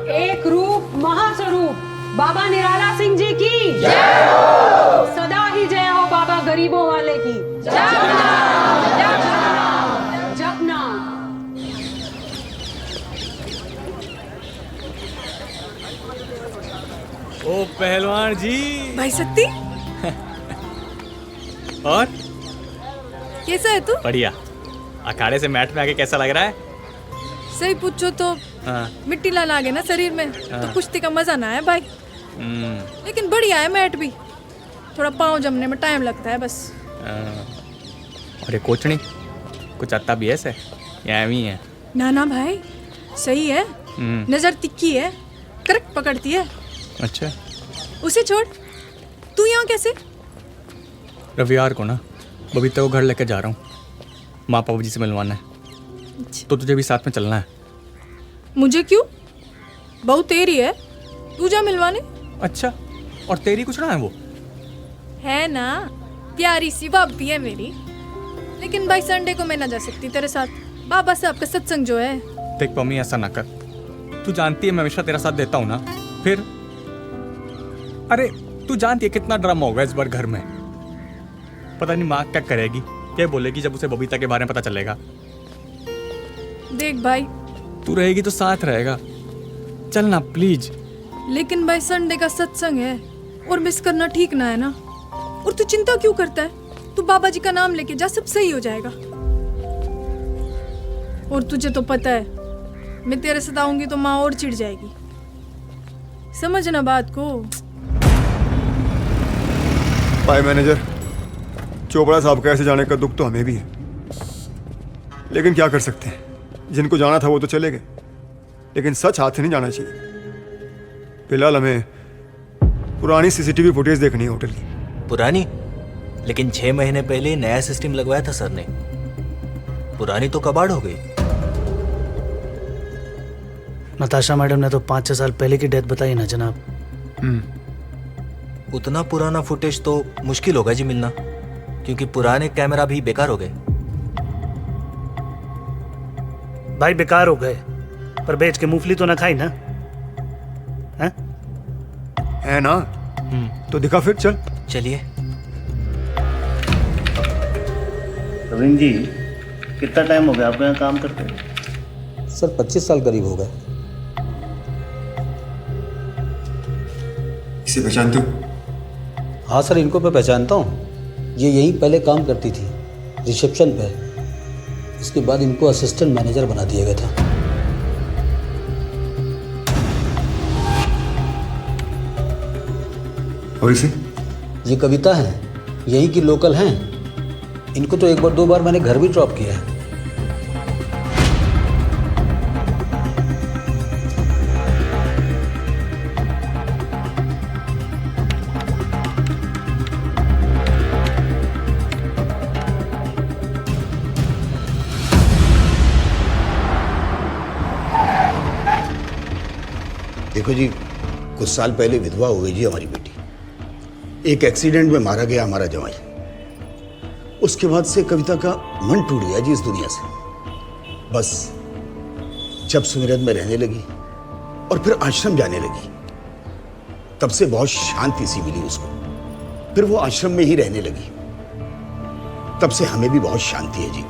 एक रूप महास्वरूप बाबा निराला सिंह जी की जय हो। सदा ही जय हो बाबा गरीबों वाले की जपना। ओ पहलवान जी। भाई सत्ती। और कैसा है तू? बढ़िया। अखाड़े से मैट में आके कैसा लग रहा है? सही पूछो तो मिट्टी ला लागे ना शरीर में, तो कुश्ती का मजा ना है भाई। लेकिन बढ़िया है मैट भी। थोड़ा पाँव जमने में टाइम लगता है बस। और ये कोचनी कुछ आता भी ऐसे या एवं ही है? ना ना भाई, सही है, नजर तिक्की है, करेक्ट पकड़ती है। अच्छा, उसे छोड़, तू यहाँ कैसे? रविवार को ना बबीता को घर लेकर जा रहा हूँ, माँ पापा जी से मिलवाना है। तो तुझे भी साथ में चलना है। मुझे क्यों? बहू तेरी है, तू जा मिलवाने। अच्छा, और तेरी कुछ ना है वो? है ना, प्यारी सी भाभी है मेरी। लेकिन भाई संडे को मैं ना जा सकती तेरे साथ, बाबा साहब का सत्संग जो है। देख पम्मी, ऐसा ना कर, तू जानती है मैं हमेशा तेरा साथ देता हूँ ना। फिर अरे तू जानती है कितना ड्रामा होगा इस बार घर में। पता नहीं माँ क्या करेगी, क्या बोलेगी जब उसे बबीता के बारे में पता चलेगा। देख भाई, तू रहेगी तो साथ रहेगा, चल ना प्लीज। लेकिन भाई संडे का सत्संग है और मिस करना ठीक ना है ना। और तू चिंता क्यों करता है? तू बाबा जी का नाम लेके जा, सब सही हो जाएगा। और तुझे तो पता है मैं तेरे साथ आऊंगी तो माँ और चिढ़ जाएगी, समझना बात को। भाई मैनेजर, चोपड़ा साहब का ऐसे जाने का दुख तो हमें भी है, लेकिन क्या कर सकते हैं, जिनको जाना था वो तो चले गए, लेकिन सच हाथ से नहीं जाना चाहिए। फिलहाल हमें पुरानी सीसीटीवी फुटेज देखनी है होटल की। पुरानी? लेकिन 6 महीने पहले नया सिस्टम लगवाया था सर ने, पुरानी तो कबाड़ हो गई। नताशा मैडम ने तो 5-6 साल पहले की डेथ बताई ना जनाब। उतना पुराना फुटेज तो मुश्किल होगा जी मिलना, क्योंकि पुराने कैमरा भी बेकार हो गए। भाई बेकार हो गए, पर बेच के मूंगफली तो ना खाई ना, है ना? तो दिखा फिर, चल। चलिए। रविंद्र जी, कितना टाइम हो गया आपको यहाँ काम करते? सर 25 साल करीब हो गए। इसे पहचानते हो? हाँ सर, इनको मैं पहचानता हूँ। ये यहीं पहले काम करती थी, रिसेप्शन पे। इसके बाद इनको असिस्टेंट मैनेजर बना दिया गया था। और इसे? ये कविता है, यहीं की लोकल हैं। इनको तो 1-2 बार मैंने घर भी ड्रॉप किया है। देखो जी, कुछ साल पहले विधवा हो गई जी हमारी बेटी। एक एक्सीडेंट में मारा गया हमारा जवाई। उसके बाद से कविता का मन टूट गया जी इस दुनिया से। बस जब सुमिरन में रहने लगी और फिर आश्रम जाने लगी, तब से बहुत शांति सी मिली उसको। फिर वो आश्रम में ही रहने लगी, तब से हमें भी बहुत शांति है जी।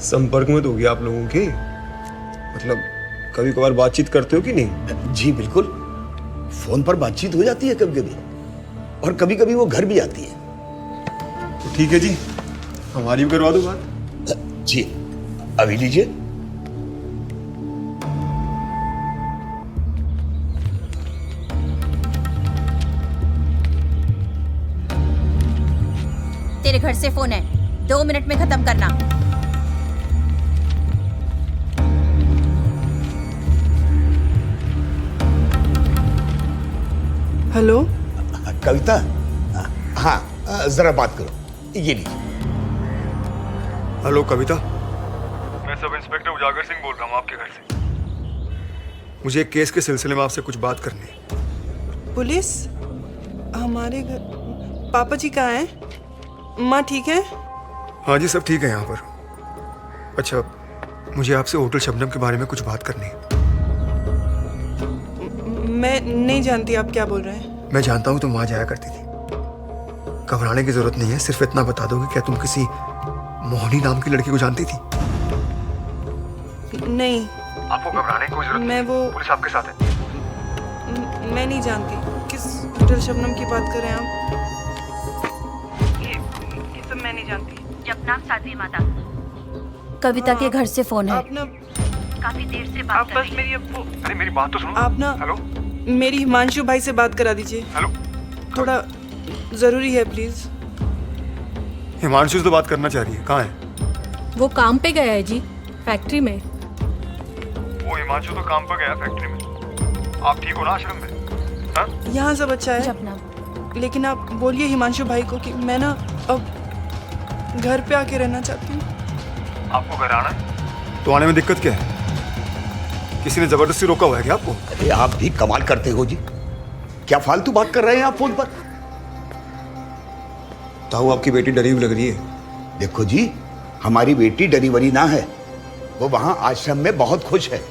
संपर्क में तो होगी आप लोगों के? मतलब कभी कभार बातचीत करते हो कि नहीं? जी बिल्कुल, फोन पर बातचीत हो जाती है कभी कभी, और कभी कभी वो घर भी आती है। तो ठीक है जी, हमारी भी करवा दो बात। जी अभी लीजिए। तेरे घर से फोन है, 2 मिनट में खत्म करना। हेलो कविता, हाँ जरा बात करो, ये लीजिए। हेलो कविता, मैं सब इंस्पेक्टर उजागर सिंह बोल रहा हूँ आपके घर से। मुझे एक केस के सिलसिले में आपसे कुछ बात करनी है। पुलिस? हमारे घर पापा जी कहाँ हैं? माँ ठीक है? हाँ जी, सब ठीक है यहाँ पर। अच्छा, मुझे आपसे होटल शबनम के बारे में कुछ बात करनी है। मैं नहीं जानती आप क्या बोल रहे हैं। मैं जानता हूँ तुम वहां जाया करती थी। घबराने की जरूरत नहीं है, सिर्फ इतना बता दोगे क्या तुम किसी मोहनी नाम की लड़की को जानती थी? नहीं। आपको घबराने की कोई जरूरत मैं वो पुलिस आपके साथ है। मैं नहीं जानती किस होटल शबनम की बात कर रहे हैं आप। ये सब मैं नहीं जानती। जपना साध्वी माता। कविता के घर से फोन है। आप ना काफी देर से बात कर रही है। मेरी अरे मेरी बात तो सुनो। आप ना हेलो, मेरी हिमांशु भाई से बात करा दीजिए। हेलो। थोड़ा ज़रूरी है प्लीज़। हिमांशु से तो बात करना चाह रही है, कहाँ है? वो काम पे गया है जी, फैक्ट्री में। वो हिमांशु तो काम पर गया फैक्ट्री में। आप ठीक हो ना आश्रम में? हाँ? यहाँ सब अच्छा है, लेकिन आप बोलिए हिमांशु भाई को कि मैं ना अब घर पे आके रहना चाहती हूँ। आपको घर आना है? तो आने में दिक्कत क्या है? किसी ने जबरदस्ती रोका हुआ है क्या आपको? अरे आप भी कमाल करते हो जी, क्या फालतू बात कर रहे हैं आप फोन पर? ताऊ आपकी बेटी डरी हुई लग रही है। देखो जी, हमारी बेटी डरी वरी ना है, वो वहां आश्रम में बहुत खुश है।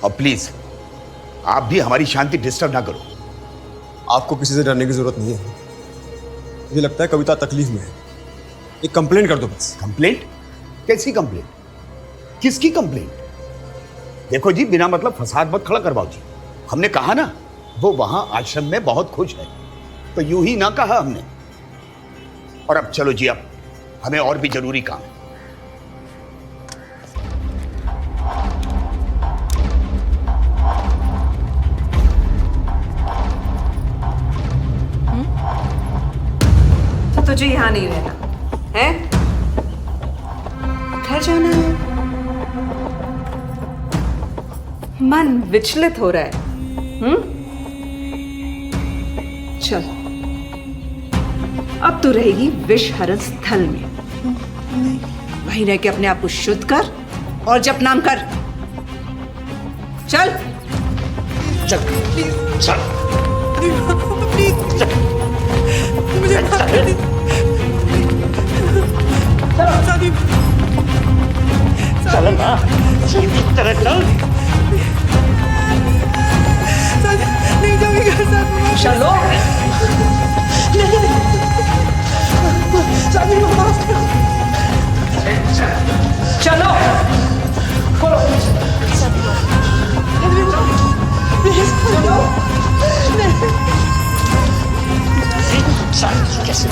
और प्लीज आप भी हमारी शांति डिस्टर्ब ना करो। आपको किसी से डरने की जरूरत नहीं है। मुझे लगता है कविता तकलीफ में है। एक कंप्लेंट कर दो बस। कंप्लेंट? कैसी कंप्लेंट? किसकी कंप्लेंट? देखो जी, बिना मतलब फसाद मत खड़ा करवाओ जी। हमने कहा ना वो वहां आश्रम में बहुत खुश है, तो यूं ही ना कहा हमने। और अब चलो जी, अब हमें और भी जरूरी काम है। तो तुझे यहाँ नहीं रहना है, घर जाना है। मन विचलित हो रहा है। चल, अब तू रहेगी विषहरण स्थल में। वहीं रह के अपने आप को शुद्ध कर और जप नाम कर। चल चल चल मुझे चल ना, नहीं जाओगी घर साथ में? चलो चलो खोलो कैसे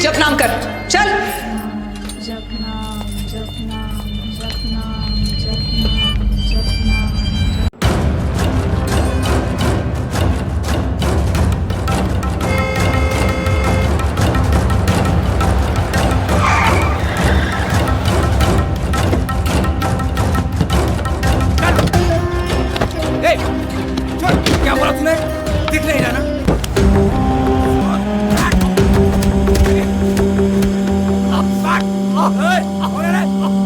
जप नाम कर। चल जप नाम जप नाम जप नाम जप नाम जप नाम। क्या बोला तूने? दिख नहीं रहा ना?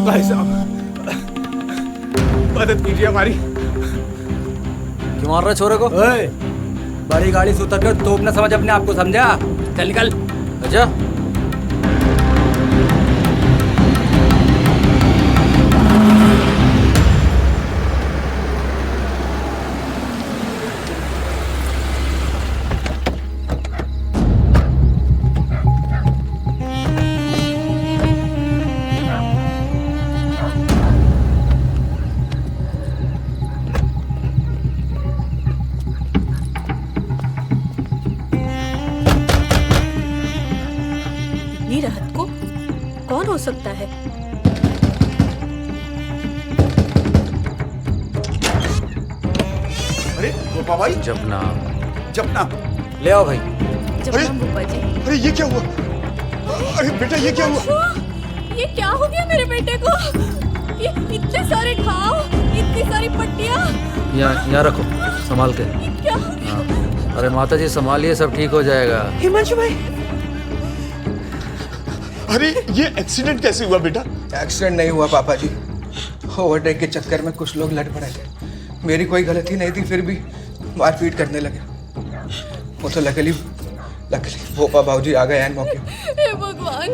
भाई साहब, मदद कीजिए हमारी। क्यों मार रहा छोरे को? बड़ी गाड़ी से उतर कर तोप न समझ अपने आप को, समझा? चल निकल। अच्छा, इतनी रात को कौन हो सकता है? अरे गोपा भाई, जपना जपना ले आओ भाई। अरे ये क्या हुआ? अरे बेटा ये क्या हुआ? ये क्या हो गया मेरे बेटे को? ये इतने सारे घाव, इतनी सारी पट्टियां। यहाँ रखो, संभाल के। क्या हो गया? अरे माता जी संभालिए, सब ठीक हो जाएगा। हिमांशु भाई, अरे ये एक्सीडेंट कैसे हुआ बेटा? एक्सीडेंट नहीं हुआ पापा जी, ओवरटेक के चक्कर में कुछ लोग लड़ पड़े थे। मेरी कोई गलती नहीं थी, फिर भी मारपीट करने लगे। वो तो लकली भोपा भाऊजी आ गए एन मौके। हे भगवान।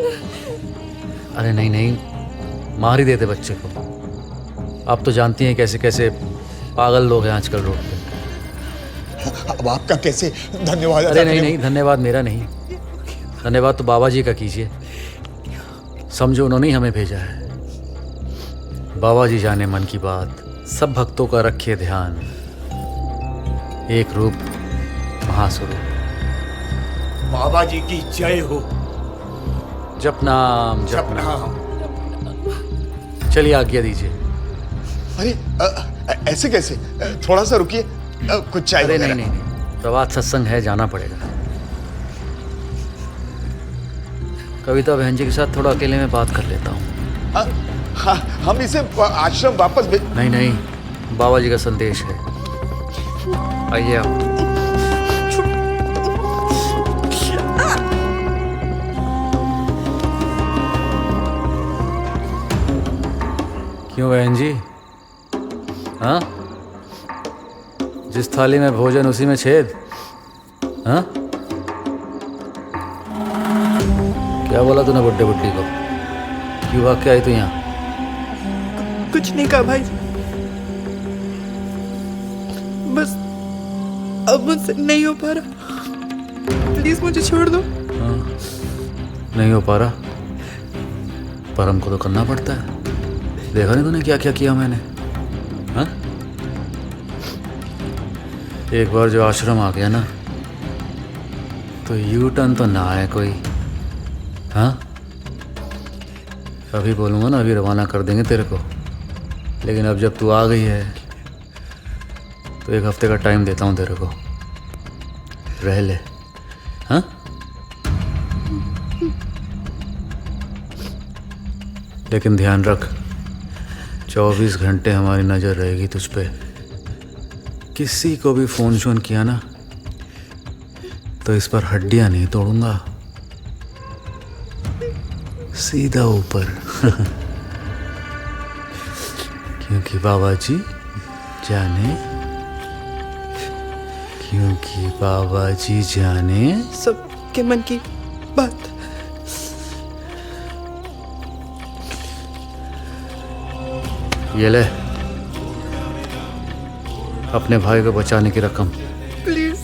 अरे नहीं नहीं, मार ही देते बच्चे को। आप तो जानती हैं कैसे कैसे पागल लोग हैं आजकल रोड पे। अब आपका कैसे धन्यवाद? अरे नहीं नहीं, धन्यवाद मेरा नहीं, धन्यवाद तो बाबा जी का कीजिए। समझो उन्होंने ही हमें भेजा है। बाबा जी जाने मन की बात, सब भक्तों का रखिए ध्यान, एक रूप महास्वरूप। बाबा जी की जय हो। जप नाम जप नाम। चलिए आज्ञा दीजिए। अरे ऐसे कैसे? थोड़ा सा रुकिए, कुछ चाय अरे वगैरह। नहीं, प्रभात सत्संग है, जाना पड़ेगा। कविता बहन जी के साथ थोड़ा अकेले में बात कर लेता हूँ। हम इसे आश्रम वापस नहीं, बाबा जी का संदेश है। आइए आप। क्यों बहन जी? हाँ, जिस थाली में भोजन उसी में छेद। हाँ, क्या बोला तूने बुड्ढे बुड्ढी को? क्यों भाग के आई तू यहाँ? कुछ नहीं कहा भाई, बस अब मुझसे नहीं हो पा रहा, प्लीज मुझे छोड़ दो। हाँ, नहीं हो पा रहा, पर हमको तो करना पड़ता है। देखा नहीं तूने क्या क्या किया मैंने? हाँ, एक बार जो आश्रम आ गया ना, तो यू टर्न तो ना आए कोई। हाँ, अभी बोलूँगा ना, अभी रवाना कर देंगे तेरे को, लेकिन अब जब तू आ गई है तो 1 हफ्ते का टाइम देता हूँ तेरे को, रह ले। हाँ, लेकिन ध्यान रख, 24 घंटे हमारी नज़र रहेगी तुझ पे। किसी को भी फ़ोन शोन किया ना तो इस पर हड्डियाँ नहीं तोड़ूंगा, सीधा ऊपर। क्योंकि बाबा जी जाने, क्योंकि बाबा जी जाने सबके मन की बात। ये ले अपने भाई को बचाने की रकम। प्लीज।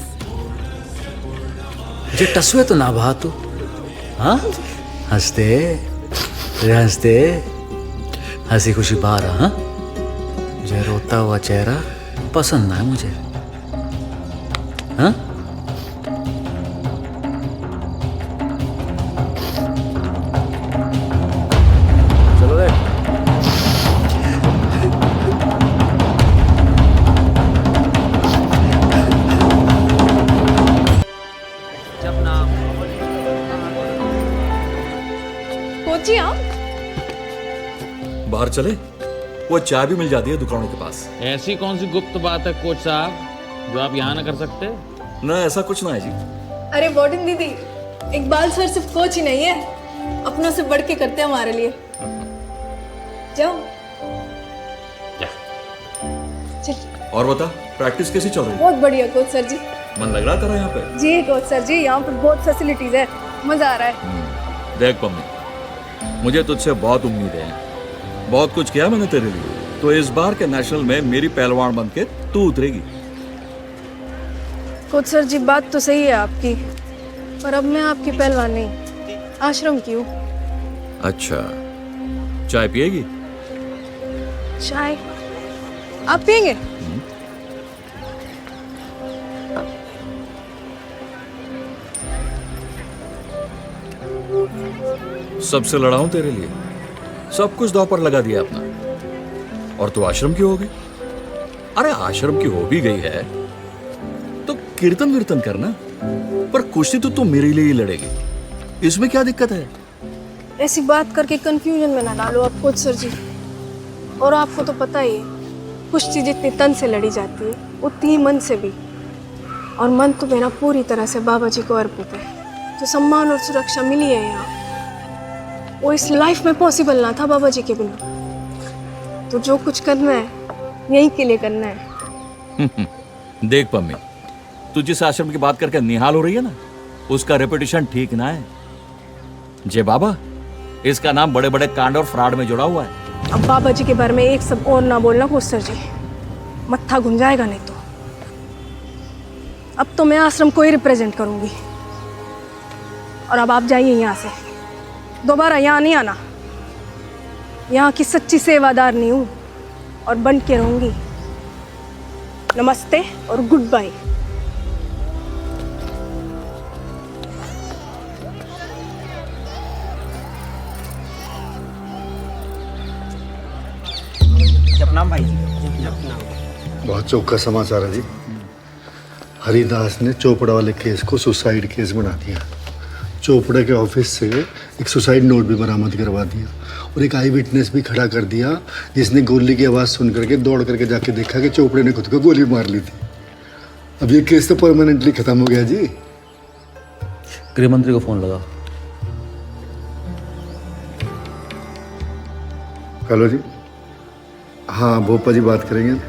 जे टसुए तो ना बहा तू। हाँ, हंसते हंसते हंसी खुशी बाहर। हाँ, जो रोता हुआ चेहरा पसंद ना है मुझे। हाँ, चलो रे। कोची आप? बाहर चले, वो चाय भी मिल जाती है दुकानों के पास। ऐसी कौन सी गुप्त बात है कोच साहब जो आप यहाँ ना कर सकते? ना, ऐसा कुछ ना है जी। अरे वार्डन दीदी, इकबाल सर सिर्फ कोच ही नहीं है, अपनों से बढ़ के करते हैं हमारे लिए। जाओ। चल। और बता, प्रैक्टिस कैसी चल रही है? बहुत बढ़िया कोच सर जी। मन लग रहा तेरा यहाँ पे? जी कोच सर जी, यहाँ पर बहुत फैसिलिटीज है, मजा आ रहा है। देख पम्मी, मुझे तुझसे बहुत उम्मीदें हैं। बहुत कुछ किया मैंने तेरे लिए, तो इस बार के नेशनल में मेरी पहलवान बन के तू उतरेगी। कोच सर जी, बात तो सही है आपकी, पर अब मैं आपकी पहलवान नहीं, आश्रम की हूँ। अच्छा, चाय पिएगी? चाय आप पियेंगे? सबसे लड़ा हूं तेरे लिए, सब कुछ दांव पर लगा दिया अपना, और तू आश्रम की हो गई। अरे आश्रम की हो भी गई है तो कीर्तन वीर्तन करना, पर कुश्ती तो तू मेरे लिए ही लड़ेगी, इसमें क्या दिक्कत है? ऐसी बात करके कंफ्यूजन में ना डालो आप कोच सर जी। और आपको तो पता ही है, कुश्ती जितनी तन से लड़ी जाती है उतनी ही मन से भी, और मन तो मेरा पूरी तरह से बाबा जी को अर्पित है। जो सम्मान और सुरक्षा मिली है यहाँ, वो इस लाइफ में पॉसिबल ना था बाबा जी के बिना। तो जो कुछ करना है यहीं के लिए करना है। देख पम्मी, तू जिस आश्रम की बात करके निहाल हो रही है ना, उसका रेपुटेशन ठीक ना है। जय बाबा, इसका नाम बड़े बड़े कांड और फ्रॉड में जुड़ा हुआ है। अब बाबा जी के बारे में एक सब और ना बोलना कोच सर जी, मत्था घूम जाएगा नहीं तो। अब तो मैं आश्रम को ही रिप्रेजेंट करूंगी, और अब आप जाइए यहाँ से, दोबारा यहाँ नहीं आना। यहाँ की सच्ची सेवादार नहीं हूँ, और बन के रहूंगी। नमस्ते और गुड बाय। जपनाम भाई जी। बहुत चौका समाचार है जी। हरिदास ने चोपड़ा वाले केस को सुसाइड केस बना दिया। चोपड़ा के ऑफिस से एक सुसाइड नोट भी बरामद करवा दिया और एक आई विटनेस भी खड़ा कर दिया जिसने गोली की आवाज़ सुन करके दौड़ करके जाके देखा कि चोपड़े ने खुद को गोली मार ली थी। अब ये केस तो परमानेंटली खत्म हो गया जी। गृह मंत्री को फोन लगाओ। हेलो जी। हाँ भोपा जी बात करेंगे।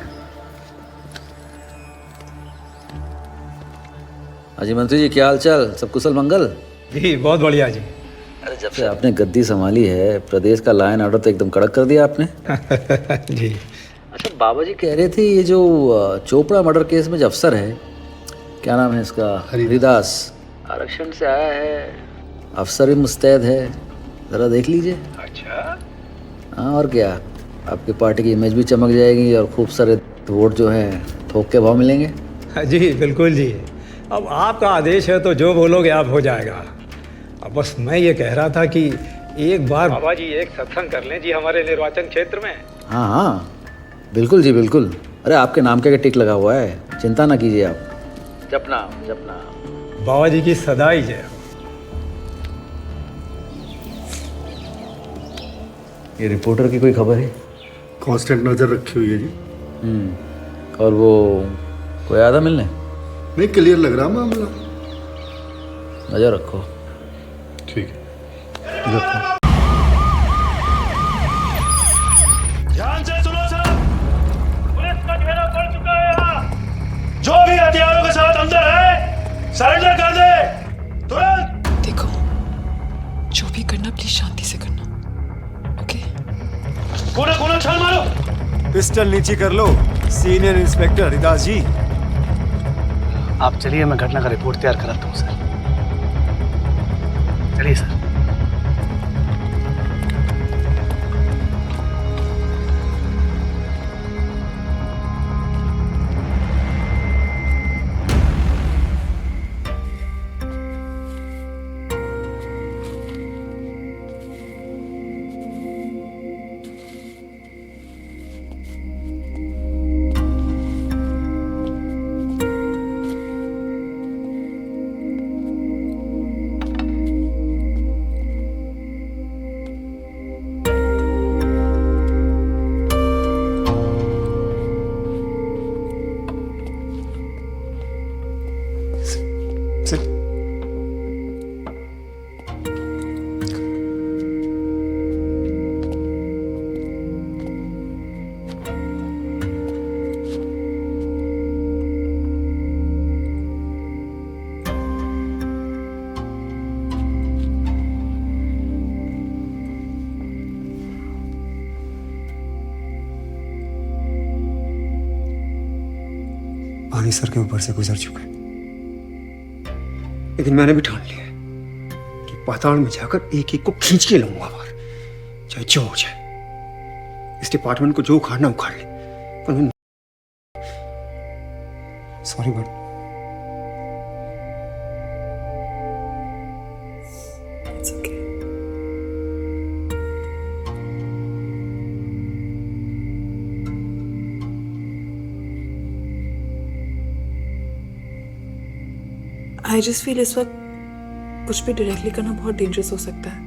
अजी मंत्री जी, क्या हाल चाल? सब कुशल मंगल? जी बहुत बढ़िया जी। अरे जब से आपने गद्दी संभाली है प्रदेश का लॉ एंड ऑर्डर तो एकदम कड़क कर दिया आपने। जी। अच्छा, बाबा जी कह रहे थे ये जो चोपड़ा मर्डर केस में जो अफसर है, क्या नाम है इसका, हरिदास, आरक्षण से आया है, अफसर भी मुस्तैद है, ज़रा देख लीजिए। अच्छा। हाँ और क्या, आपकी पार्टी की इमेज भी चमक जाएगी और खूब सारे वोट जो हैं थोक के भाव मिलेंगे। जी बिल्कुल जी। अब आपका आदेश है तो जो बोलोगे आप हो जाएगा। अब बस मैं ये कह रहा था कि एक बार बाबा जी एक सत्संग कर लें जी हमारे निर्वाचन क्षेत्र में। हाँ हाँ बिल्कुल जी बिल्कुल। अरे आपके नाम का टिक लगा हुआ है, चिंता ना कीजिए आप। जपना जपना। बाबा जी की सदाई जय हो। ये रिपोर्टर की कोई खबर है? कांस्टेंट नजर रखी हुई है जी। और वो कोई आया था मिलने? नहीं, क्लियर लग रहा मामला। नजर रखो। ठीक है। ध्यान से सुनो सब, पुलिस का घेरा पड़ चुका है यहाँ। जो भी हथियारों के साथ अंदर है सरेंडर कर दे तुरंत। देखो, जो भी करना प्लीज शांति से करना, ओके? कोना कोना छाल मारो। पिस्टल नीचे कर लो सीनियर इंस्पेक्टर हरिदास जी। आप चलिए, मैं घटना का रिपोर्ट तैयार कराता हूँ सर। चलिए सर। पानी सर के ऊपर से गुजर चुका है, लेकिन मैंने भी ठान लिया है कि पाताल में जाकर एक एक को खींच के लूंगा बाहर, चाहे जो हो जाए। इस डिपार्टमेंट को जो उखाड़ना उखाड़ ले, पर मैं sorry but It's okay. I just feel इस वक्त कुछ भी डायरेक्टली करना बहुत डेंजरस हो सकता है।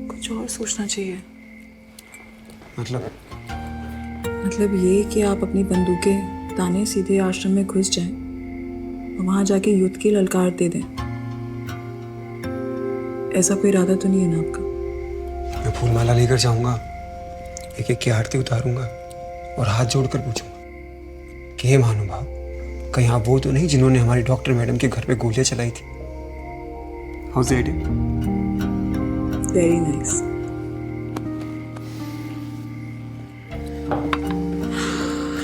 कुछ और सोचना चाहिए। मतलब ये कि आप अपनी बंदूकें ताने सीधे आश्रम में घुस जाएं और वहां जाके युद्ध की ललकार दे दें। ऐसा कोई इरादा तो नहीं है ना आपका? मैं फूलमाला लेकर जाऊंगा, एक एक की आरती उतारूंगा और हाथ जोड़कर पूछूंगा कि हे महानुभाव, कहीं आप वो तो नहीं जिन्होंने हमारी डॉक्टर मैडम के घर पे गोलियां चलाई थी? House the idea? Very nice.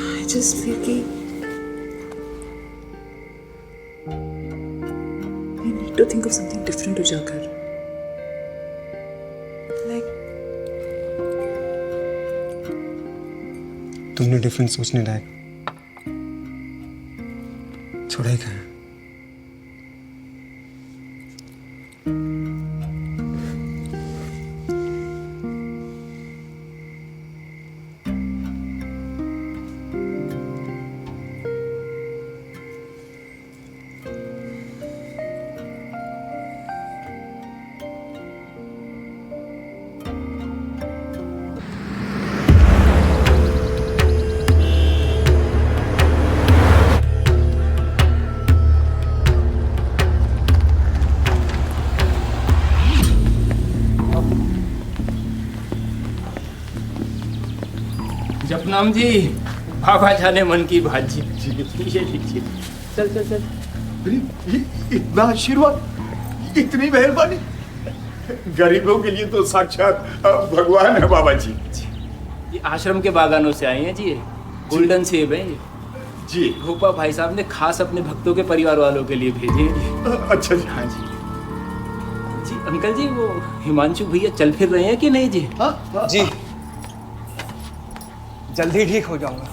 I just feel कि I need to think of something different to जाकर, like तुमने डिफरेंट सोचने लायक छोड़ा ही कहा। जपनाम जी, बाबा जाने मन की बात जी। ये लीजिए। चल चल चल। इतना आशीर्वाद, इतनी मेहरबानी, गरीबों के लिए तो साक्षात भगवान है बाबा जी। ये आश्रम के बागानों से आए हैं जी, गोल्डन सेब हैं ये जी। भोपा भाई साहब ने खास अपने भक्तों के परिवार वालों के लिए भेजे हैं। अच्छा जी। हाँ जी। जी अंकल जी, वो हिमांशु भैया चल फिर रहे हैं कि नहीं जी? जी जल्दी ठीक हो जाऊंगा,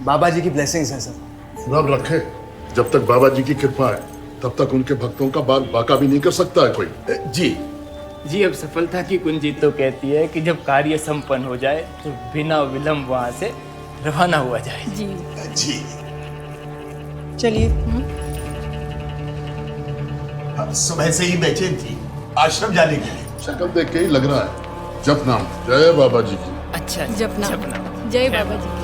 बाबा जी की ब्लेसिंग्स हैं सर। रब रखे, जब तक बाबा जी की कृपा है तब तक उनके भक्तों का बाल बाका भी नहीं कर सकता है कोई। जी जी, अब सफलता की कुंजी तो कहती है कि जब कार्य संपन्न हो जाए तो बिना विलंब वहां से रवाना हुआ जाए। जी जी। चलिए। सुबह से ही बेचैन थी आश्रम जाने के लिए। शक्ल देख के ही लग रहा है। जपनाम, जय बाबा जी की। अच्छा, जपनाम। जय बाबा जी की।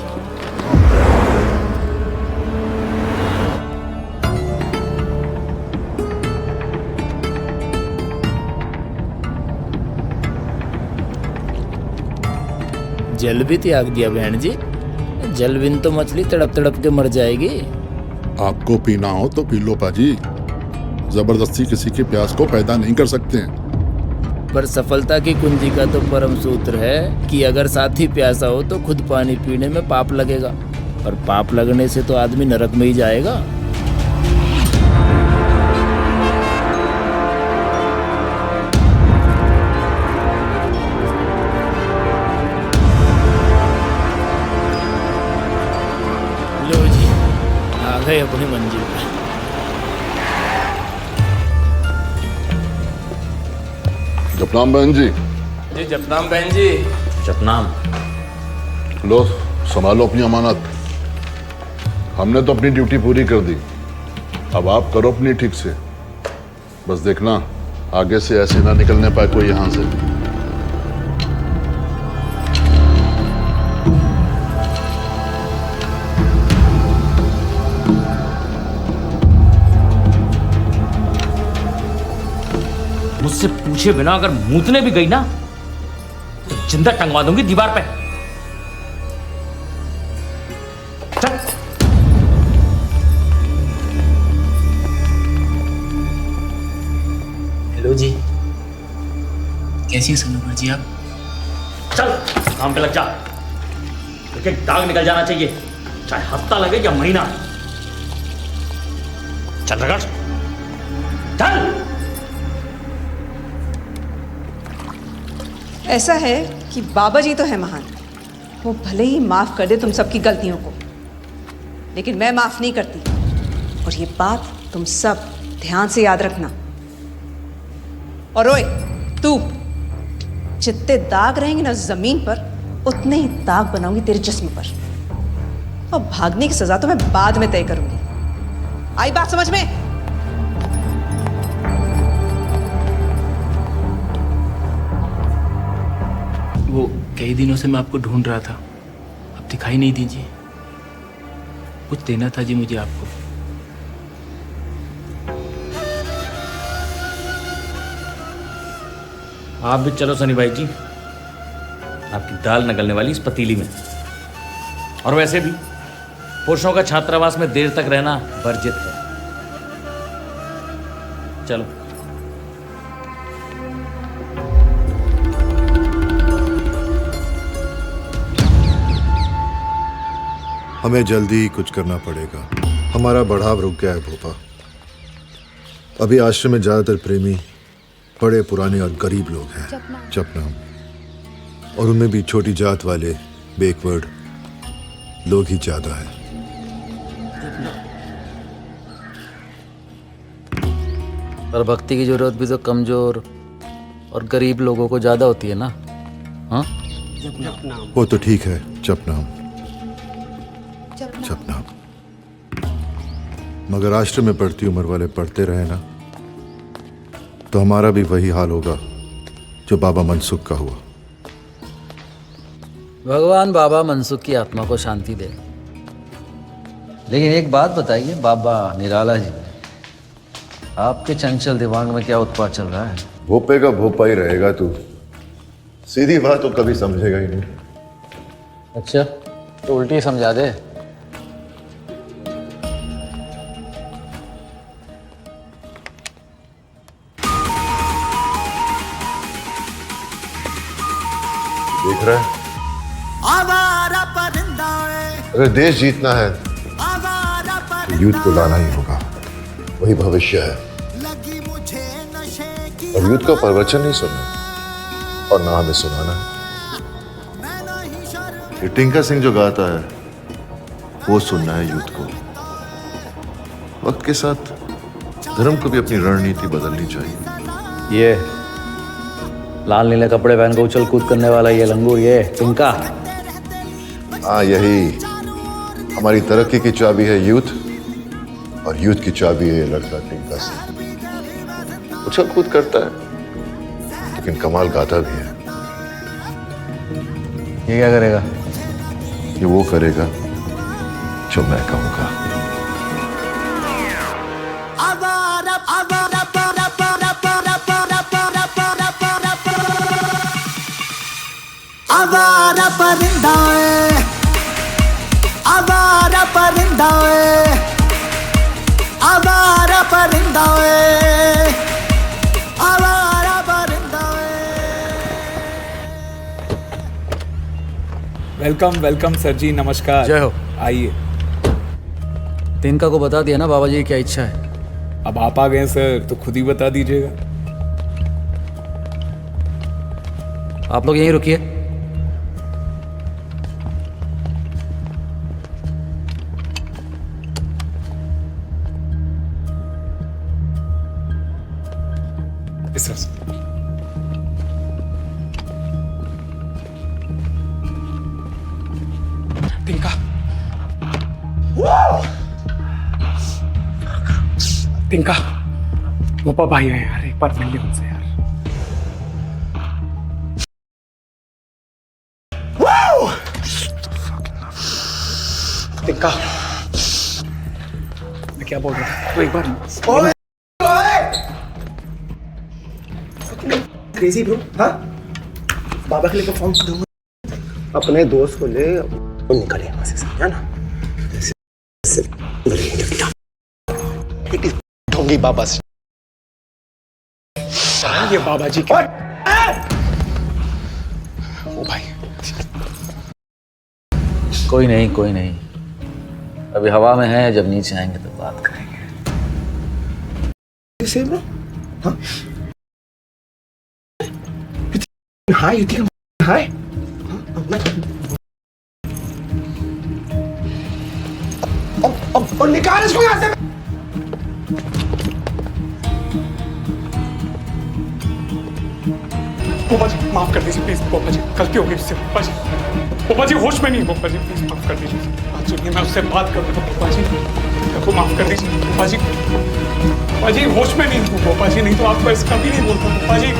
जल भी त्याग दिया बहन जी। जल बिन तो मछली तड़प तड़प के मर जाएगी। आपको पीना हो तो पी लो पाजी, जबरदस्ती किसी की प्यास को पैदा नहीं कर सकते हैं। पर सफलता की कुंजी का तो परम सूत्र है कि अगर साथी प्यासा हो तो खुद पानी पीने में पाप लगेगा, और पाप लगने से तो आदमी नरक में ही जाएगा। लो जी, आ गए अपनी मंजिल पर। जपनाम बहन जी। जी जपनाम बहन जी। जपनाम। लो संभालो अपनी अमानत। हमने तो अपनी ड्यूटी पूरी कर दी, अब आप करो अपनी ठीक से। बस देखना आगे से ऐसे ना निकलने पाए कोई यहां से। मुझसे पूछे बिना अगर मूतने भी गई ना तो जिंदा टंगवा दूंगी दीवार पे। चल। हेलो जी, कैसी है सनोवर जी आप? चल काम पे लग जा, एक एक दाग निकल जाना चाहिए, चाहे हफ्ता लगे या महीना। चल रगड़, चल। ऐसा है कि बाबा जी तो है महान, वो भले ही माफ कर दे तुम सबकी गलतियों को, लेकिन मैं माफ नहीं करती। और ये बात तुम सब ध्यान से याद रखना। और ओए तू, जितने दाग रहेंगे ना जमीन पर, उतने ही दाग बनाऊंगी तेरे जिस्म पर, और भागने की सजा तो मैं बाद में तय करूंगी। आई बात समझ में? वो कई दिनों से मैं आपको ढूंढ रहा था, अब दिखाई नहीं दीजिए। कुछ देना था जी मुझे आपको। आप भी चलो सनी भाई जी, आपकी दाल निकलने वाली इस पतीली में। और वैसे भी पुरुषों का छात्रावास में देर तक रहना वर्जित है। चलो। हमें जल्दी ही कुछ करना पड़ेगा, हमारा बढ़ाव रुक गया है भोपा। अभी आश्रम में ज्यादातर प्रेमी बड़े पुराने और गरीब लोग हैं, जपनाम, और उनमें भी छोटी जात वाले, बैकवर्ड, लोग ही ज्यादा हैं। पर भक्ति की जरूरत भी तो कमजोर और गरीब लोगों को ज्यादा होती है ना। हाँ, वो तो ठीक है, जपनाम जपनाम। मगर आश्रम में पढ़ती उम्र वाले पढ़ते रहे ना, तो हमारा भी वही हाल होगा जो बाबा मनसुख का हुआ। भगवान बाबा मनसुख की आत्मा को शांति दे। लेकिन एक बात बताइए बाबा निराला जी, आपके चंचल दिमाग में क्या उत्पात चल रहा है? भोपे का भोपा ही रहेगा तू, सीधी बात तो कभी समझेगा ही नहीं। अच्छा, तो उल्टी समझा दे। देख रहा है, अगर देश जीतना है तो यूथ को लाना ही होगा, वही भविष्य है। और यूथ का प्रवचन नहीं सुनना और ना हमें सुनाना है। ये टिंका सिंह जो गाता है वो सुनना है यूथ को। वक्त के साथ धर्म को भी अपनी रणनीति बदलनी चाहिए। ये लाल नीले कपड़े पहन कर उछल कूद करने वाला ये लंगूर, ये टिंका। हाँ, यही हमारी तरक्की की चाबी है यूथ, और यूथ की चाबी है ये लड़का टिंका सिंह। उछल कूद करता है लेकिन कमाल गाता भी है। ये क्या करेगा? ये वो करेगा जो मैं कहूंगा। आवारा परिंदा है, आवारा परिंदा है, आवारा परिंदा है, आवारा परिंदा है। वेलकम वेलकम सर जी, नमस्कार। जय हो। आइए। तिनका को बता दिया ना बाबा जी की क्या इच्छा है? अब आप आ गए सर तो खुद ही बता दीजिएगा। आप लोग यहीं रुकिए। टिंका, टिंका, गोपा भाई है यार, एक बार मिल ले उनसे यार। टिंका, मैं क्या बोल रहा हूँ, तो एक बार क्रेजी ब्रो। हाँ, बाबा के लिए फॉर्म दूंगा, अपने दोस्त को ले निकले यहाँ से, समझा ना? ढोंगी बाबा से ये बाबा जी क्या? ओ भाई, कोई नहीं कोई नहीं, अभी हवा में है, जब नीचे आएंगे तो बात करेंगे। ब्रो, हाँ हाय, यू थिंक हाय, और निकाल इसको यहाँ से। पोपा जी माफ कर दीजिए प्लीज, पोपा जी गलती हो गई उससे। पोपा जी, पोपा जी होश में नहीं है, पोपा जी प्लीज माफ कर दीजिए। बात सुनिए, मैं उससे बात कर रहा हूँ। पोपा जी को माफ कर दीजिए। पोपा जी, पोपा जी होश में नहीं हूँ पोपा जी, नहीं तो आपको ऐसा कभी नहीं बोलता पोपा जी।